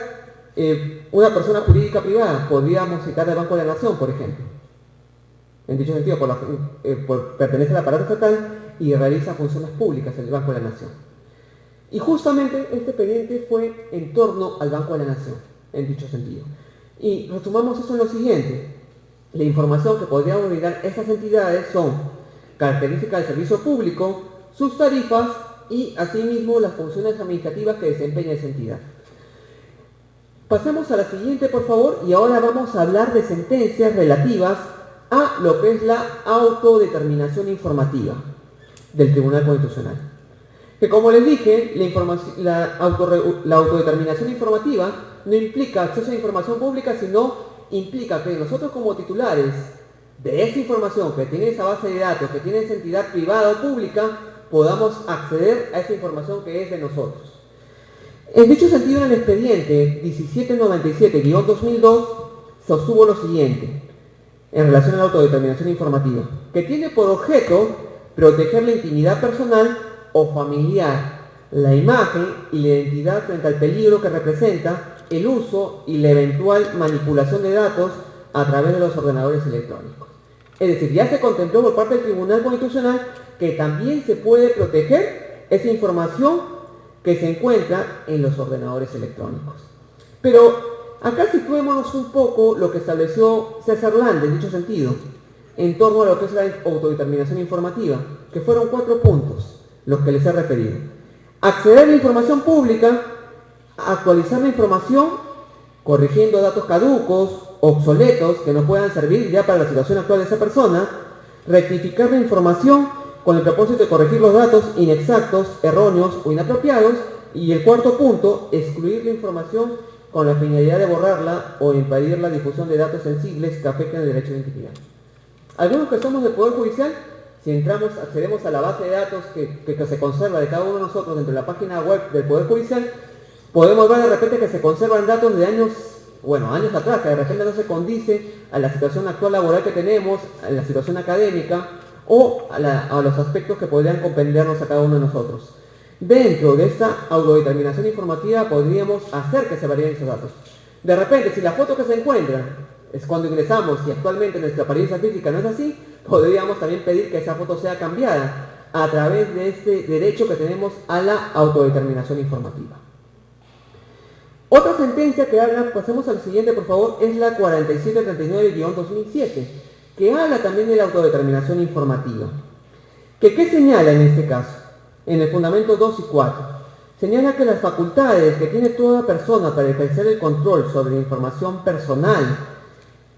una persona jurídica privada? Podríamos citar el Banco de la Nación, por ejemplo. En dicho sentido, pertenece al aparato estatal y realiza funciones públicas en el Banco de la Nación. Y justamente este expediente fue en torno al Banco de la Nación, en dicho sentido. Y resumamos eso en lo siguiente: la información que podrían brindar estas entidades son características del servicio público, sus tarifas y asimismo las funciones administrativas que desempeña esa entidad. Pasemos a la siguiente, por favor, y ahora vamos a hablar de sentencias relativas a lo que es la autodeterminación informativa del Tribunal Constitucional. Que como les dije, la autodeterminación informativa no implica acceso a información pública, sino implica que nosotros como titulares de esa información que tiene esa base de datos, que tiene esa entidad privada o pública, podamos acceder a esa información que es de nosotros. En dicho sentido, en el expediente 1797-2002 sostuvo lo siguiente en relación a la autodeterminación informativa, que tiene por objeto proteger la intimidad personal o familiar, la imagen y la identidad frente al peligro que representa el uso y la eventual manipulación de datos a través de los ordenadores electrónicos. Es decir, ya se contempló por parte del Tribunal Constitucional que también se puede proteger esa información que se encuentra en los ordenadores electrónicos. Pero acá situémonos un poco lo que estableció César Lande en dicho sentido, en torno a lo que es la autodeterminación informativa, que fueron 4 puntos los que les he referido. Acceder a la información pública, actualizar la información, corrigiendo datos caducos, obsoletos, que no puedan servir ya para la situación actual de esa persona, rectificar la información con el propósito de corregir los datos inexactos, erróneos o inapropiados, y el 4º punto, excluir la información con la finalidad de borrarla o impedir la difusión de datos sensibles que afecten el derecho de identidad. Algunos que somos del Poder Judicial, si accedemos a la base de datos que se conserva de cada uno de nosotros dentro de la página web del Poder Judicial, podemos ver de repente que se conservan datos de años atrás, que de repente no se condice a la situación actual laboral que tenemos, a la situación académica o a los aspectos que podrían comprendernos a cada uno de nosotros. Dentro de esta autodeterminación informativa podríamos hacer que se varíen esos datos. De repente, si la foto que se encuentra es cuando ingresamos y actualmente nuestra apariencia física no es así, podríamos también pedir que esa foto sea cambiada a través de este derecho que tenemos a la autodeterminación informativa. Otra sentencia que habla, pasemos al siguiente por favor, es la 4739-2007, que habla también de la autodeterminación informativa. ¿Qué señala en este caso? En el fundamento 2 y 4. Señala que las facultades que tiene toda persona para ejercer el control sobre la información personal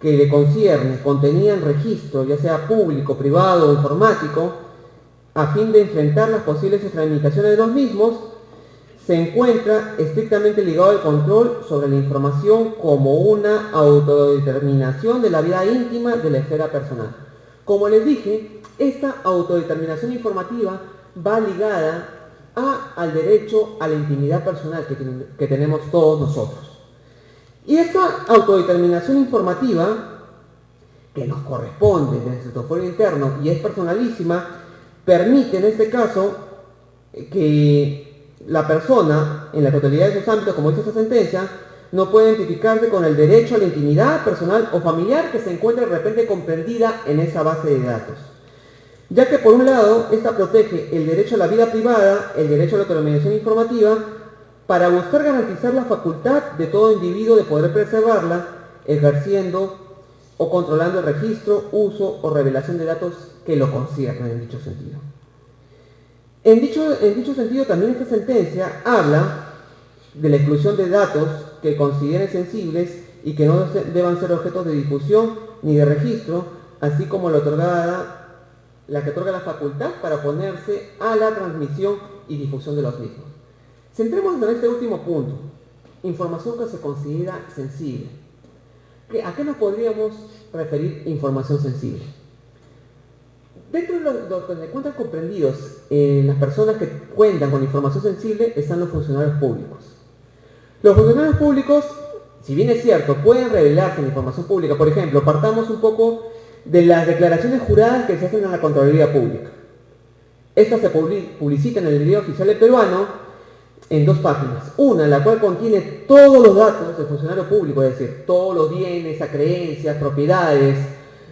que le concierne, contenida en registro, ya sea público, privado o informático, a fin de enfrentar las posibles extralimitaciones de los mismos, se encuentra estrictamente ligado al control sobre la información como una autodeterminación de la vida íntima de la esfera personal. Como les dije, esta autodeterminación informativa va ligada al derecho a la intimidad personal que tenemos todos nosotros. Y esta autodeterminación informativa, que nos corresponde desde nuestro fuero interno y es personalísima, permite en este caso que la persona, en la totalidad de sus ámbitos, como dice esta sentencia, no puede identificarse con el derecho a la intimidad personal o familiar que se encuentra de repente comprendida en esa base de datos. Ya que por un lado, esta protege el derecho a la vida privada, el derecho a la autodeterminación informativa, para buscar garantizar la facultad de todo individuo de poder preservarla, ejerciendo o controlando el registro, uso o revelación de datos que lo conciernen en dicho sentido. En dicho sentido, también esta sentencia habla de la exclusión de datos que consideren sensibles y que no deban ser objetos de difusión ni de registro, así como la que otorga la facultad para oponerse a la transmisión y difusión de los mismos. Centrémonos en este último punto, información que se considera sensible. ¿A qué nos podríamos referir información sensible? Dentro de los que se encuentran comprendidos las personas que cuentan con información sensible están los funcionarios públicos. Los funcionarios públicos, si bien es cierto, pueden revelarse en información pública. Por ejemplo, partamos un poco de las declaraciones juradas que se hacen a la Contraloría Pública. Estas se publicitan en el Diario Oficial del Peruano en 2 páginas. Una, la cual contiene todos los datos del funcionario público, es decir, todos los bienes, acreencias, propiedades,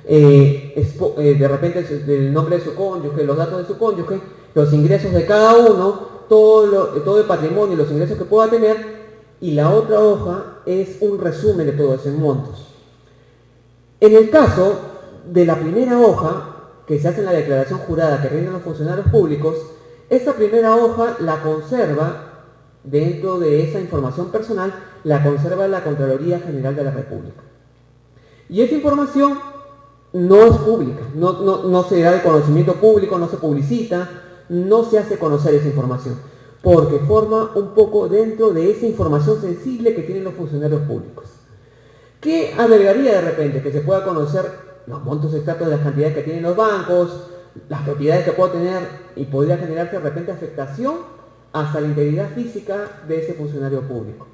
de repente el nombre de su cónyuge, los datos de su cónyuge, los ingresos de cada uno, todo el patrimonio y los ingresos que pueda tener, y la otra hoja es un resumen de todos esos montos. En el caso de la primera hoja, que se hace en la declaración jurada que rinden los funcionarios públicos, esa primera hoja la conserva, dentro de esa información personal, la conserva la Contraloría General de la República. Y esa información no es pública, no se da de conocimiento público, no se publicita, no se hace conocer esa información, porque forma un poco dentro de esa información sensible que tienen los funcionarios públicos. ¿Qué albergaría de repente? Que se pueda conocer los montos exactos de las cantidades que tienen los bancos, las propiedades que pueda tener y podría generarse de repente afectación hasta la integridad física de ese funcionario público.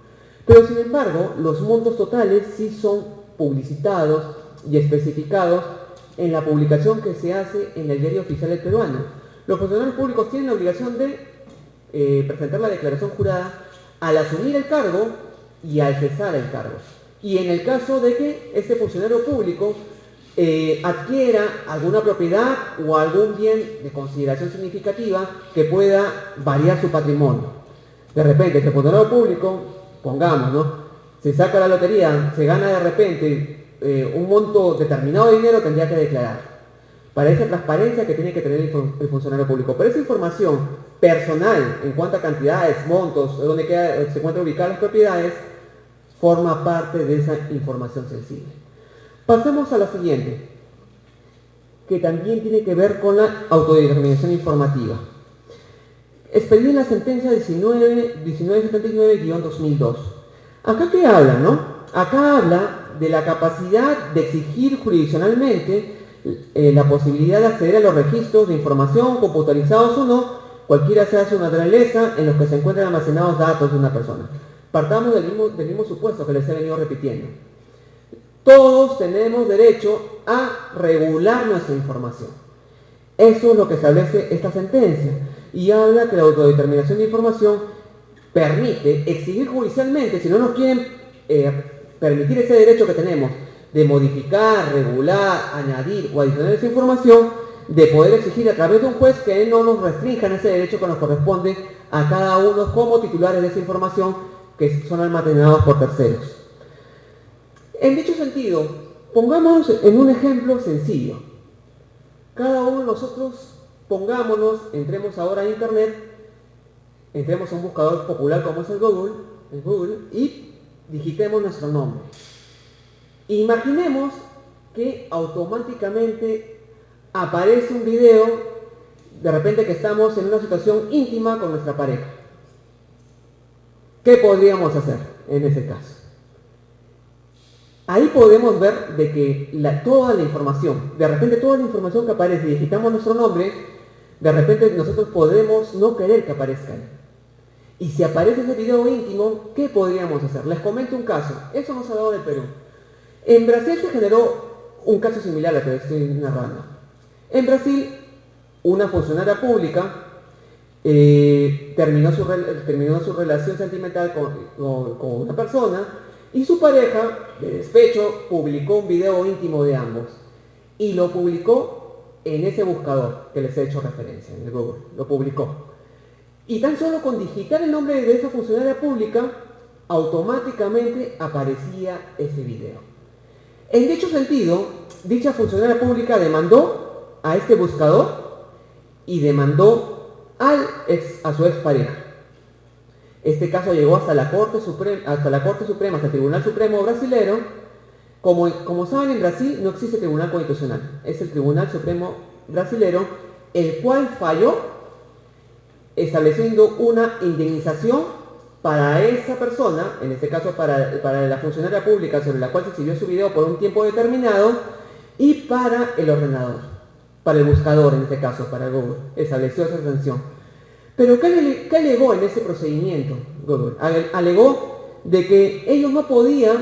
Pero sin embargo, los montos totales sí son publicitados y especificados en la publicación que se hace en el Diario Oficial del Peruano. Los funcionarios públicos tienen la obligación de presentar la declaración jurada al asumir el cargo y al cesar el cargo. Y en el caso de que este funcionario público adquiera alguna propiedad o algún bien de consideración significativa que pueda variar su patrimonio. De repente, este funcionario público, pongamos, ¿no?, se saca la lotería, se gana de repente un monto determinado de dinero, tendría que declarar. Para esa transparencia que tiene que tener el funcionario público. Pero esa información personal, en cuanto a cantidades, montos, donde se encuentran ubicadas las propiedades, forma parte de esa información sensible. Pasemos a la siguiente, que también tiene que ver con la autodeterminación informativa. Expedida en la sentencia 1979-2002. ¿Acá qué habla, no? Acá habla de la capacidad de exigir jurisdiccionalmente la posibilidad de acceder a los registros de información, computarizados o no, cualquiera sea su naturaleza, en los que se encuentran almacenados datos de una persona. Partamos del mismo supuesto que les he venido repitiendo. Todos tenemos derecho a regular nuestra información. Eso es lo que establece esta sentencia. y habla que la autodeterminación de información permite exigir judicialmente, si no nos quieren permitir ese derecho que tenemos de modificar, regular, añadir o adicionar esa información, de poder exigir a través de un juez que no nos restrinjan ese derecho que nos corresponde a cada uno como titulares de esa información que son almacenados por terceros. En dicho sentido, pongámonos en un ejemplo sencillo. Cada uno de nosotros pongámonos, entremos ahora a internet, entremos a un buscador popular como es el Google y digitemos nuestro nombre. Imaginemos que automáticamente aparece un video, de repente que estamos en una situación íntima con nuestra pareja. ¿Qué podríamos hacer en ese caso? Ahí podemos ver de que toda la información, de repente toda la información que aparece y digitamos nuestro nombre, de repente nosotros podemos no querer que aparezca ahí. Y si aparece ese video íntimo, ¿qué podríamos hacer? Les comento un caso. Eso nos ha dado del Perú. En Brasil se generó un caso similar al que les estoy narrando. En Brasil, una funcionaria pública terminó su relación sentimental con una persona y su pareja, de despecho, publicó un video íntimo de ambos y lo publicó en ese buscador que les he hecho referencia, en el Google. Lo publicó. Y tan solo con digitar el nombre de esa funcionaria pública, automáticamente aparecía ese video. En dicho sentido, dicha funcionaria pública demandó a este buscador y demandó a su expareja. Este caso llegó hasta la Corte Suprema, hasta el Tribunal Supremo brasilero. Como saben, en Brasil no existe Tribunal Constitucional, es el Tribunal Supremo brasilero, el cual falló estableciendo una indemnización para esa persona, en este caso para la funcionaria pública sobre la cual se exhibió su video por un tiempo determinado, y para el ordenador, para el buscador en este caso, para Google, estableció esa sanción. Pero ¿qué alegó en ese procedimiento Google? Alegó de que ellos no podían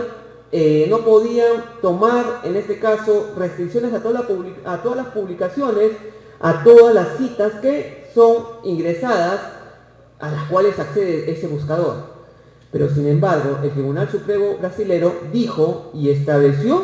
tomar, en este caso, restricciones a todas las publicaciones, a todas las citas que son ingresadas, a las cuales accede ese buscador. Pero sin embargo, el Tribunal Supremo brasilero dijo y estableció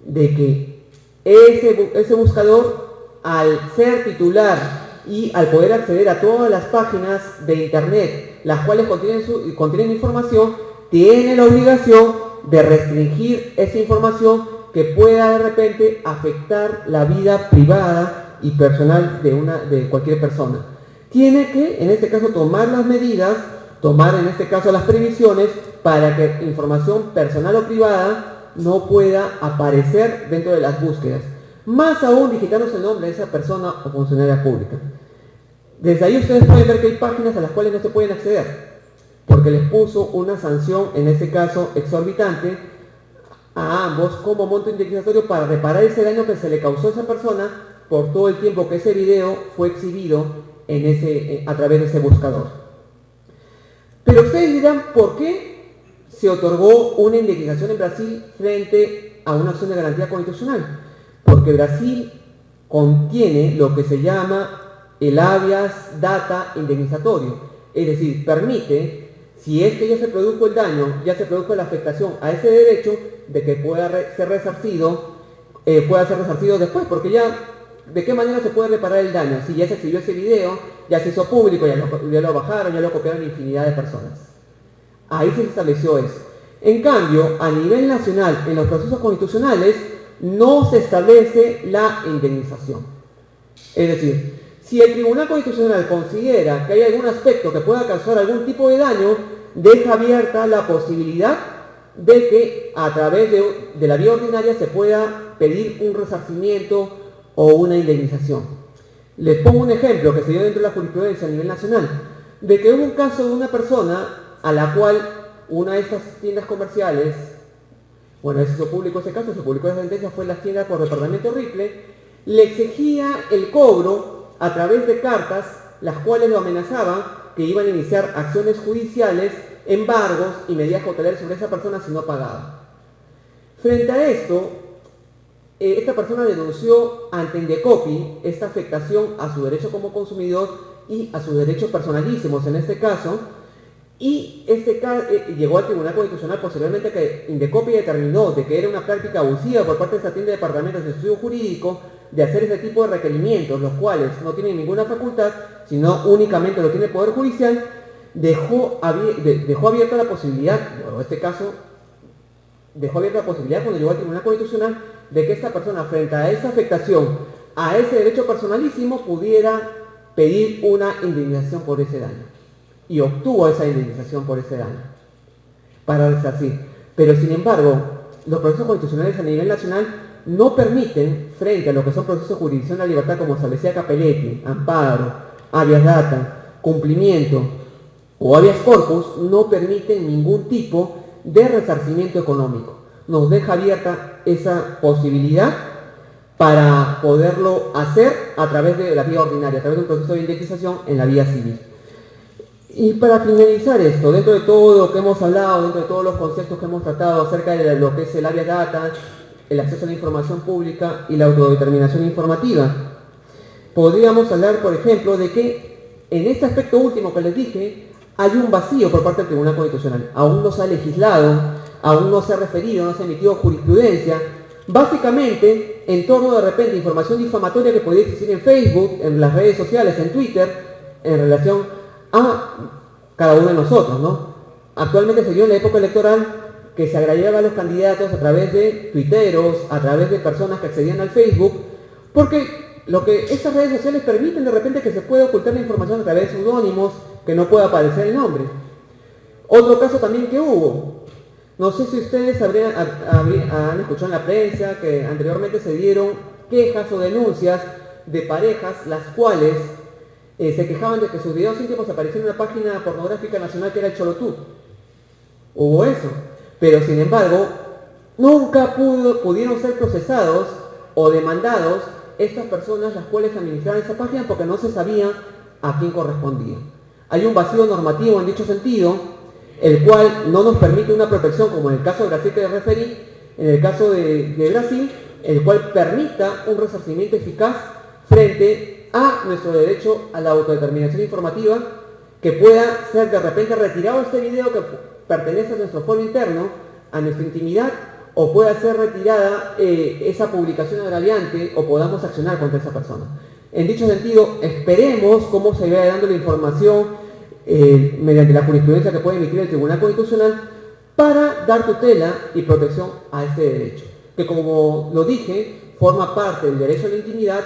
de que ese buscador, al ser titular y al poder acceder a todas las páginas de internet, las cuales contienen información, tiene la obligación de restringir esa información que pueda de repente afectar la vida privada y personal de cualquier persona. Tiene que, en este caso, tomar las medidas, tomar en este caso las previsiones para que información personal o privada no pueda aparecer dentro de las búsquedas. Más aún digitándose el nombre de esa persona o funcionaria pública. Desde ahí ustedes pueden ver que hay páginas a las cuales no se pueden acceder, porque les puso una sanción, en este caso exorbitante, a ambos como monto indemnizatorio para reparar ese daño que se le causó a esa persona por todo el tiempo que ese video fue exhibido a través de ese buscador. Pero ustedes dirán, ¿por qué se otorgó una indemnización en Brasil frente a una acción de garantía constitucional? Porque Brasil contiene lo que se llama el habeas data indemnizatorio, es decir, permite, si es que ya se produjo el daño, ya se produjo la afectación a ese derecho, de que pueda ser resarcido después, porque ya, ¿de qué manera se puede reparar el daño? Si ya se exhibió ese video, ya se hizo público, ya lo bajaron, ya lo copiaron infinidad de personas. Ahí se estableció eso. En cambio, a nivel nacional, en los procesos constitucionales, no se establece la indemnización. Es decir, si el Tribunal Constitucional considera que hay algún aspecto que pueda causar algún tipo de daño, deja abierta la posibilidad de que a través de la vía ordinaria se pueda pedir un resarcimiento o una indemnización. Les pongo un ejemplo que se dio dentro de la jurisprudencia a nivel nacional, de que hubo un caso de una persona a la cual una de estas tiendas comerciales, bueno, se publicó ese caso, se publicó esa sentencia, fue en las tiendas por departamento Ripley, le exigía el cobro a través de cartas, las cuales lo amenazaban que iban a iniciar acciones judiciales, embargos y medidas cautelares sobre esa persona si no pagaba. Frente a esto, esta persona denunció ante Indecopi esta afectación a su derecho como consumidor y a sus derechos personalísimos en este caso, y llegó al Tribunal Constitucional posteriormente que Indecopi determinó de que era una práctica abusiva por parte de esta tienda de departamentos de estudio jurídico de hacer ese tipo de requerimientos, los cuales no tienen ninguna facultad, sino únicamente lo tiene el Poder Judicial. Dejó abierta la posibilidad, o en este caso, dejó abierta la posibilidad cuando llegó al Tribunal Constitucional de que esta persona, frente a esa afectación, a ese derecho personalísimo, pudiera pedir una indemnización por ese daño. Y obtuvo esa indemnización por ese daño, para resarcir. Pero sin embargo, los procesos constitucionales a nivel nacional no permiten, frente a lo que son procesos de jurisdicción de la libertad, como establecía Capelletti, amparo, habeas data, cumplimiento o habeas corpus, no permiten ningún tipo de resarcimiento económico. Nos deja abierta esa posibilidad para poderlo hacer a través de la vía ordinaria, a través de un proceso de indemnización en la vía civil. Y para finalizar esto, dentro de todo lo que hemos hablado, dentro de todos los conceptos que hemos tratado acerca de lo que es el habeas data, el acceso a la información pública y la autodeterminación informativa, podríamos hablar, por ejemplo, de que en este aspecto último que les dije, hay un vacío por parte del Tribunal Constitucional. Aún no se ha legislado, aún no se ha referido, no se ha emitido jurisprudencia, básicamente en torno de repente a información difamatoria que podría existir en Facebook, en las redes sociales, en Twitter, en relación a cada uno de nosotros, ¿no? Actualmente se dio en la época electoral que se agraviaba a los candidatos a través de tuiteros, a través de personas que accedían al Facebook, porque lo que estas redes sociales permiten de repente que se pueda ocultar la información a través de seudónimos, que no pueda aparecer el nombre. Otro caso también que hubo, no sé si ustedes han escuchado en la prensa que anteriormente se dieron quejas o denuncias de parejas las cuales se quejaban de que sus videos íntimos aparecían en una página pornográfica nacional que era el Cholotú. Hubo eso, pero sin embargo nunca pudieron ser procesados o demandados estas personas las cuales administraban esa página porque no se sabía a quién correspondía. Hay un vacío normativo en dicho sentido, el cual no nos permite una protección, como en el caso de Brasil que les referí, en el caso de Brasil, el cual permita un resarcimiento eficaz frente a nuestro derecho a la autodeterminación informativa, que pueda ser de repente retirado este video que pertenece a nuestro foro interno, a nuestra intimidad, o pueda ser retirada esa publicación agraviante o podamos accionar contra esa persona. En dicho sentido, esperemos cómo se vaya dando la información mediante la jurisprudencia que puede emitir el Tribunal Constitucional para dar tutela y protección a este derecho, que como lo dije, forma parte del derecho a la intimidad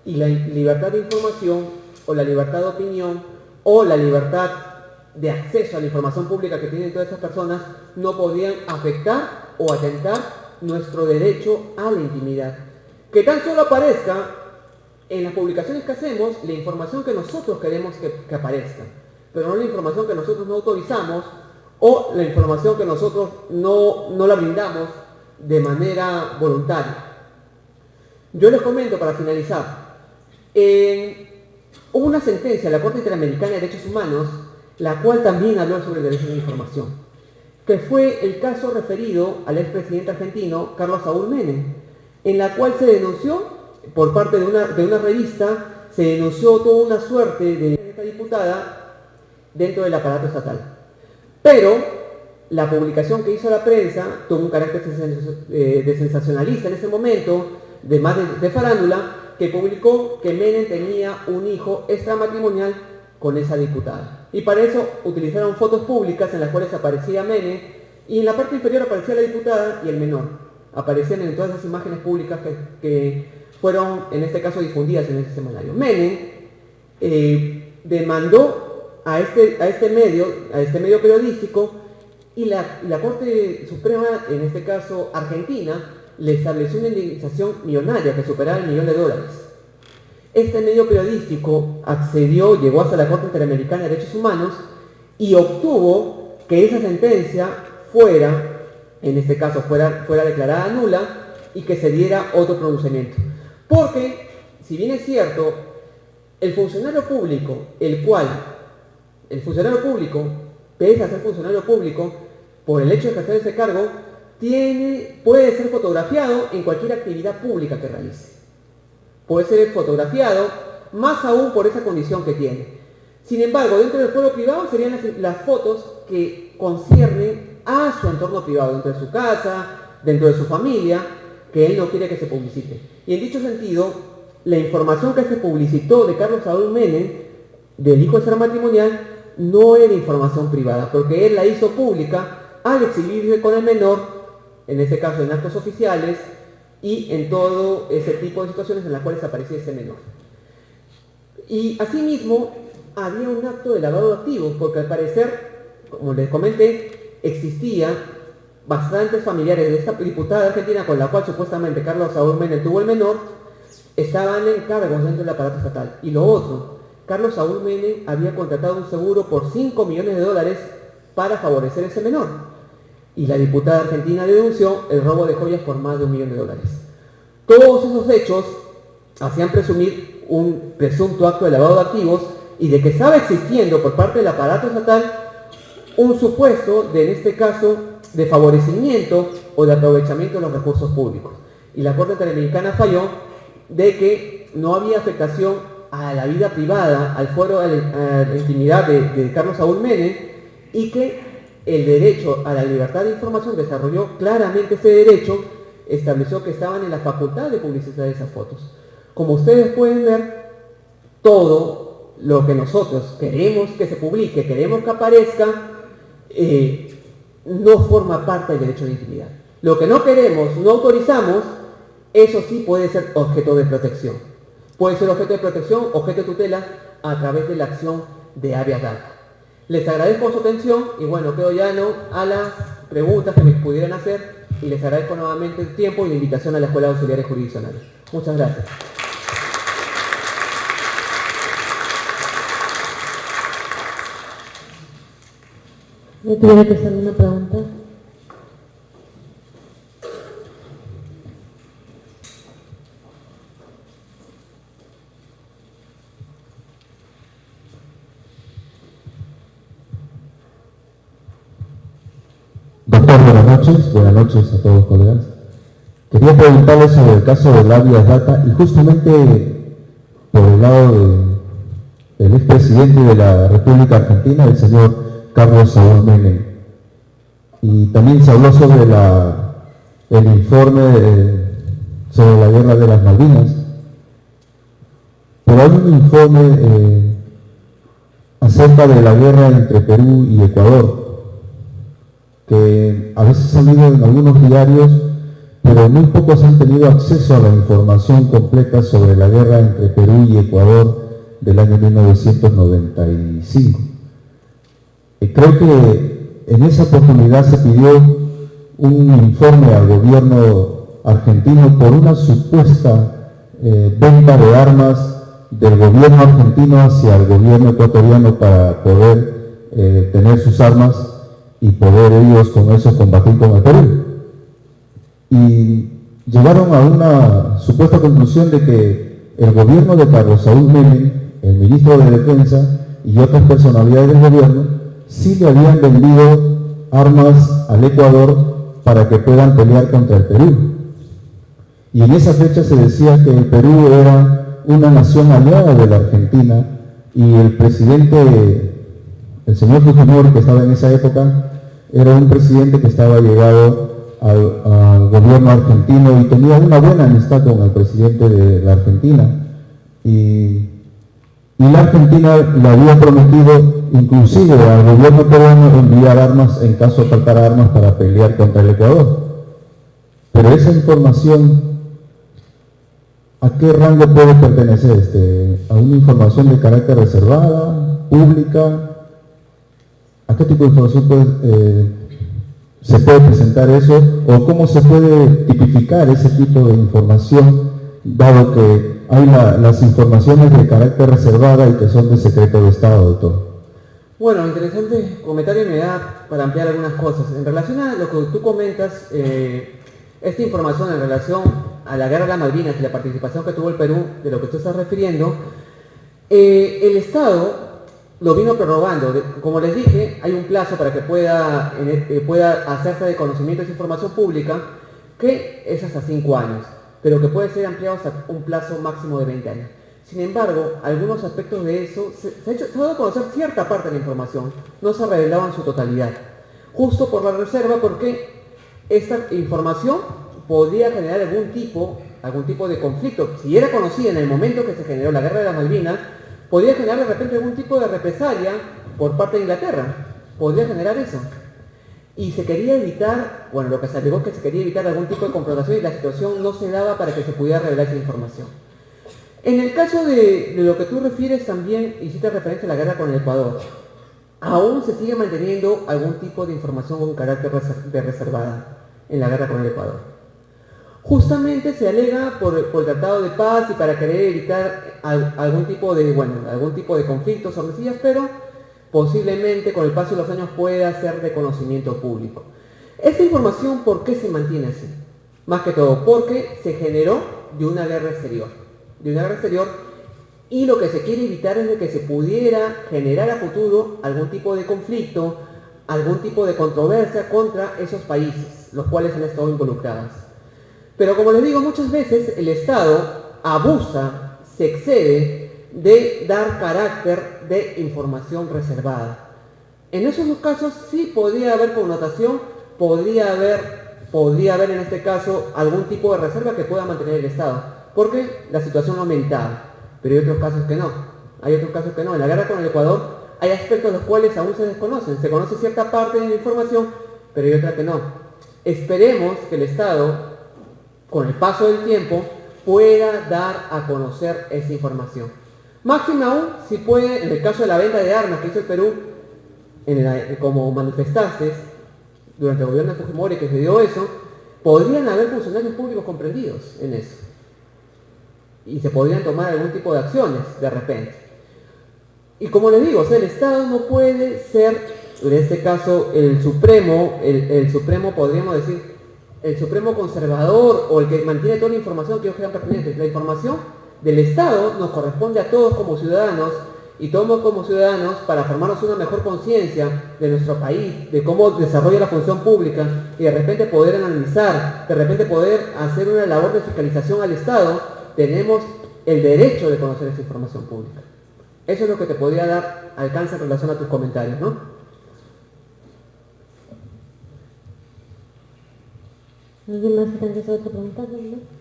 y la libertad de información o la libertad de opinión o la libertad de acceso a la información pública que tienen todas estas personas no podían afectar o atentar nuestro derecho a la intimidad. Que tan solo aparezca en las publicaciones que hacemos la información que nosotros queremos que aparezca, pero no la información que nosotros no autorizamos o la información que nosotros no la brindamos de manera voluntaria. Yo les comento para finalizar, hubo una sentencia de la Corte Interamericana de Derechos Humanos, la cual también habló sobre el derecho a la información, que fue el caso referido al expresidente argentino Carlos Saúl Menem, en la cual se denunció, por parte de una revista, se denunció toda una suerte de esta diputada dentro del aparato estatal. Pero la publicación que hizo la prensa tuvo un carácter de sensacionalista en ese momento, de farándula, que publicó que Menem tenía un hijo extramatrimonial con esa diputada. Y para eso utilizaron fotos públicas en las cuales aparecía Menem y en la parte inferior aparecía la diputada y el menor. Aparecían en todas las imágenes públicas que fueron, en este caso, difundidas en ese semanario. Menem demandó a este medio periodístico y la Corte Suprema, en este caso Argentina, le estableció una indemnización millonaria que superaba $1 millón. Este medio periodístico llegó hasta la Corte Interamericana de Derechos Humanos y obtuvo que esa sentencia fuera, en este caso, fuera declarada nula y que se diera otro pronunciamiento. Porque, si bien es cierto, el funcionario público, pese a ser funcionario público, por el hecho de ejercer ese cargo, puede ser fotografiado en cualquier actividad pública que realice. Puede ser fotografiado más aún por esa condición que tiene. Sin embargo, dentro del fuero privado serían las fotos que conciernen a su entorno privado, dentro de su casa, dentro de su familia, que él no quiere que se publicite. Y en dicho sentido, la información que se publicitó de Carlos Saúl Menem, del hijo de ser matrimonial, no era información privada, porque él la hizo pública al exhibirse con el menor, en ese caso en actos oficiales, y en todo ese tipo de situaciones en las cuales aparecía ese menor. Y asimismo, había un acto de lavado de activos, porque al parecer, como les comenté, existía bastantes familiares de esta diputada argentina con la cual supuestamente Carlos Saúl Menem tuvo el menor, estaban en cargos dentro del aparato estatal. Y lo otro, Carlos Saúl Menem había contratado un seguro por 5 millones de dólares para favorecer a ese menor. Y la diputada argentina denunció el robo de joyas por más de $1 millón. Todos esos hechos hacían presumir un presunto acto de lavado de activos y de que estaba existiendo por parte del aparato estatal un supuesto de, en este caso, de favorecimiento o de aprovechamiento de los recursos públicos. Y la Corte Interamericana falló de que no había afectación a la vida privada, al fuero, a la intimidad de Carlos Saúl Menem, y que el derecho a la libertad de información desarrolló claramente ese derecho, estableció que estaban en la facultad de publicitar esas fotos. Como ustedes pueden ver, todo lo que nosotros queremos que se publique, queremos que aparezca, no forma parte del derecho de intimidad. Lo que no queremos, no autorizamos, eso sí puede ser objeto de protección. Puede ser objeto de protección, objeto de tutela, a través de la acción de habeas data. Les agradezco su atención y bueno, quedo llano a las preguntas que me pudieran hacer y les agradezco nuevamente el tiempo y la invitación a la Escuela de Auxiliares Jurisdiccionales. Muchas gracias. ¿Me tuviera que hacer una pregunta? Doctor, buenas noches a todos los colegas. Quería preguntarles sobre el caso de habeas data y justamente por el lado del expresidente de la República Argentina, el señor Carlos Saúl Menem. Y también se habló sobre el informe sobre la guerra de las Malvinas. Pero hay un informe acerca de la guerra entre Perú y Ecuador, que a veces han salido en algunos diarios, pero muy pocos han tenido acceso a la información completa sobre la guerra entre Perú y Ecuador del año 1995. Creo que en esa oportunidad se pidió un informe al gobierno argentino por una supuesta venta de armas del gobierno argentino hacia el gobierno ecuatoriano para poder tener sus armas y poder ellos con eso combatir con el Perú. Y llegaron a una supuesta conclusión de que el gobierno de Carlos Saúl Menem, el ministro de Defensa y otras personalidades del gobierno, sí le habían vendido armas al Ecuador para que puedan pelear contra el Perú. Y en esa fecha se decía que el Perú era una nación aliada de la Argentina y el presidente, el señor Fujimori, que estaba en esa época, era un presidente que estaba llegado al gobierno argentino y tenía una buena amistad con el presidente de la Argentina. Y la Argentina le había prometido inclusive al gobierno peruano enviar armas en caso de faltar armas para pelear contra el Ecuador. Pero esa información, ¿a qué rango puede pertenecer? ¿A una información de carácter reservada, pública? ¿A qué tipo de información se puede presentar eso? ¿O cómo se puede tipificar ese tipo de información, dado que hay las informaciones de carácter reservada y que son de secreto de Estado, doctor? Bueno, interesante comentario me da para ampliar algunas cosas. En relación a lo que tú comentas, esta información en relación a la guerra de las Malvinas y la participación que tuvo el Perú, de lo que tú estás refiriendo, el Estado lo vino prorrogando. Como les dije, hay un plazo para que pueda hacerse de conocimiento de esa información pública, que es hasta 5 años, pero que puede ser ampliado hasta un plazo máximo de 20 años. Sin embargo, algunos aspectos de eso se ha dado a conocer cierta parte de la información, no se ha revelado en su totalidad, justo por la reserva, porque esta información podía generar algún tipo de conflicto. Si era conocida en el momento que se generó la Guerra de las Malvinas, podía generar de repente algún tipo de represalia por parte de Inglaterra, podría generar eso. Y se quería evitar, bueno, lo que se alegó es que se quería evitar algún tipo de confrontación y la situación no se daba para que se pudiera revelar esa información. En el caso de lo que tú refieres, también hiciste referencia a la guerra con el Ecuador. Aún se sigue manteniendo algún tipo de información con carácter de reservada en la guerra con el Ecuador. Justamente se alega por el Tratado de Paz y para querer evitar algún tipo de conflictos o rencillas, pero posiblemente con el paso de los años pueda ser de conocimiento público. Esta información, ¿por qué se mantiene así? Más que todo, porque se generó de una guerra exterior. Y lo que se quiere evitar es de que se pudiera generar a futuro algún tipo de conflicto, algún tipo de controversia contra esos países, los cuales han estado involucrados. Pero como les digo, muchas veces el Estado abusa, se excede de dar carácter de información reservada. En esos dos casos sí podría haber connotación, podría haber en este caso algún tipo de reserva que pueda mantener el Estado, porque la situación ha aumentado, pero hay otros casos que no. En la guerra con el Ecuador hay aspectos los cuales aún se desconocen, se conoce cierta parte de la información, pero hay otra que no. Esperemos que el Estado, con el paso del tiempo, pueda dar a conocer esa información. Máxima aún, si puede, en el caso de la venta de armas que hizo el Perú, como manifestantes, durante el gobierno de Fujimori que se dio eso, podrían haber funcionarios públicos comprendidos en eso. Y se podrían tomar algún tipo de acciones de repente. Y como les digo, el Estado no puede ser, en este caso, el supremo, podríamos decir, el supremo conservador o el que mantiene toda la información que ellos crean pertinente. La información del Estado nos corresponde a todos como ciudadanos y todos como ciudadanos para formarnos una mejor conciencia de nuestro país, de cómo desarrolla la función pública y de repente poder analizar, de repente poder hacer una labor de fiscalización al Estado. Tenemos el derecho de conocer esa información pública. Eso es lo que te podría dar alcance en relación a tus comentarios, ¿no? ¿Alguien más que tenga otra pregunta? ¿No?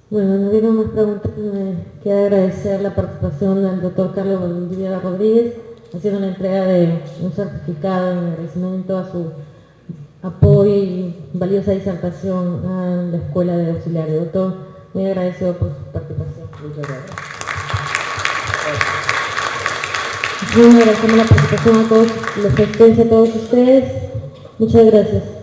Bueno, no hubiera más preguntas, me queda agradecer la participación del doctor Carlos Valdivia Rodríguez, haciendo la entrega de un certificado en agradecimiento a su apoyo y valiosa disertación a la Escuela de Auxiliares. Doctor, muy agradecido por su participación. Muchas gracias. Muy agradecemos la participación a todos, la asistencia a todos ustedes. Muchas gracias.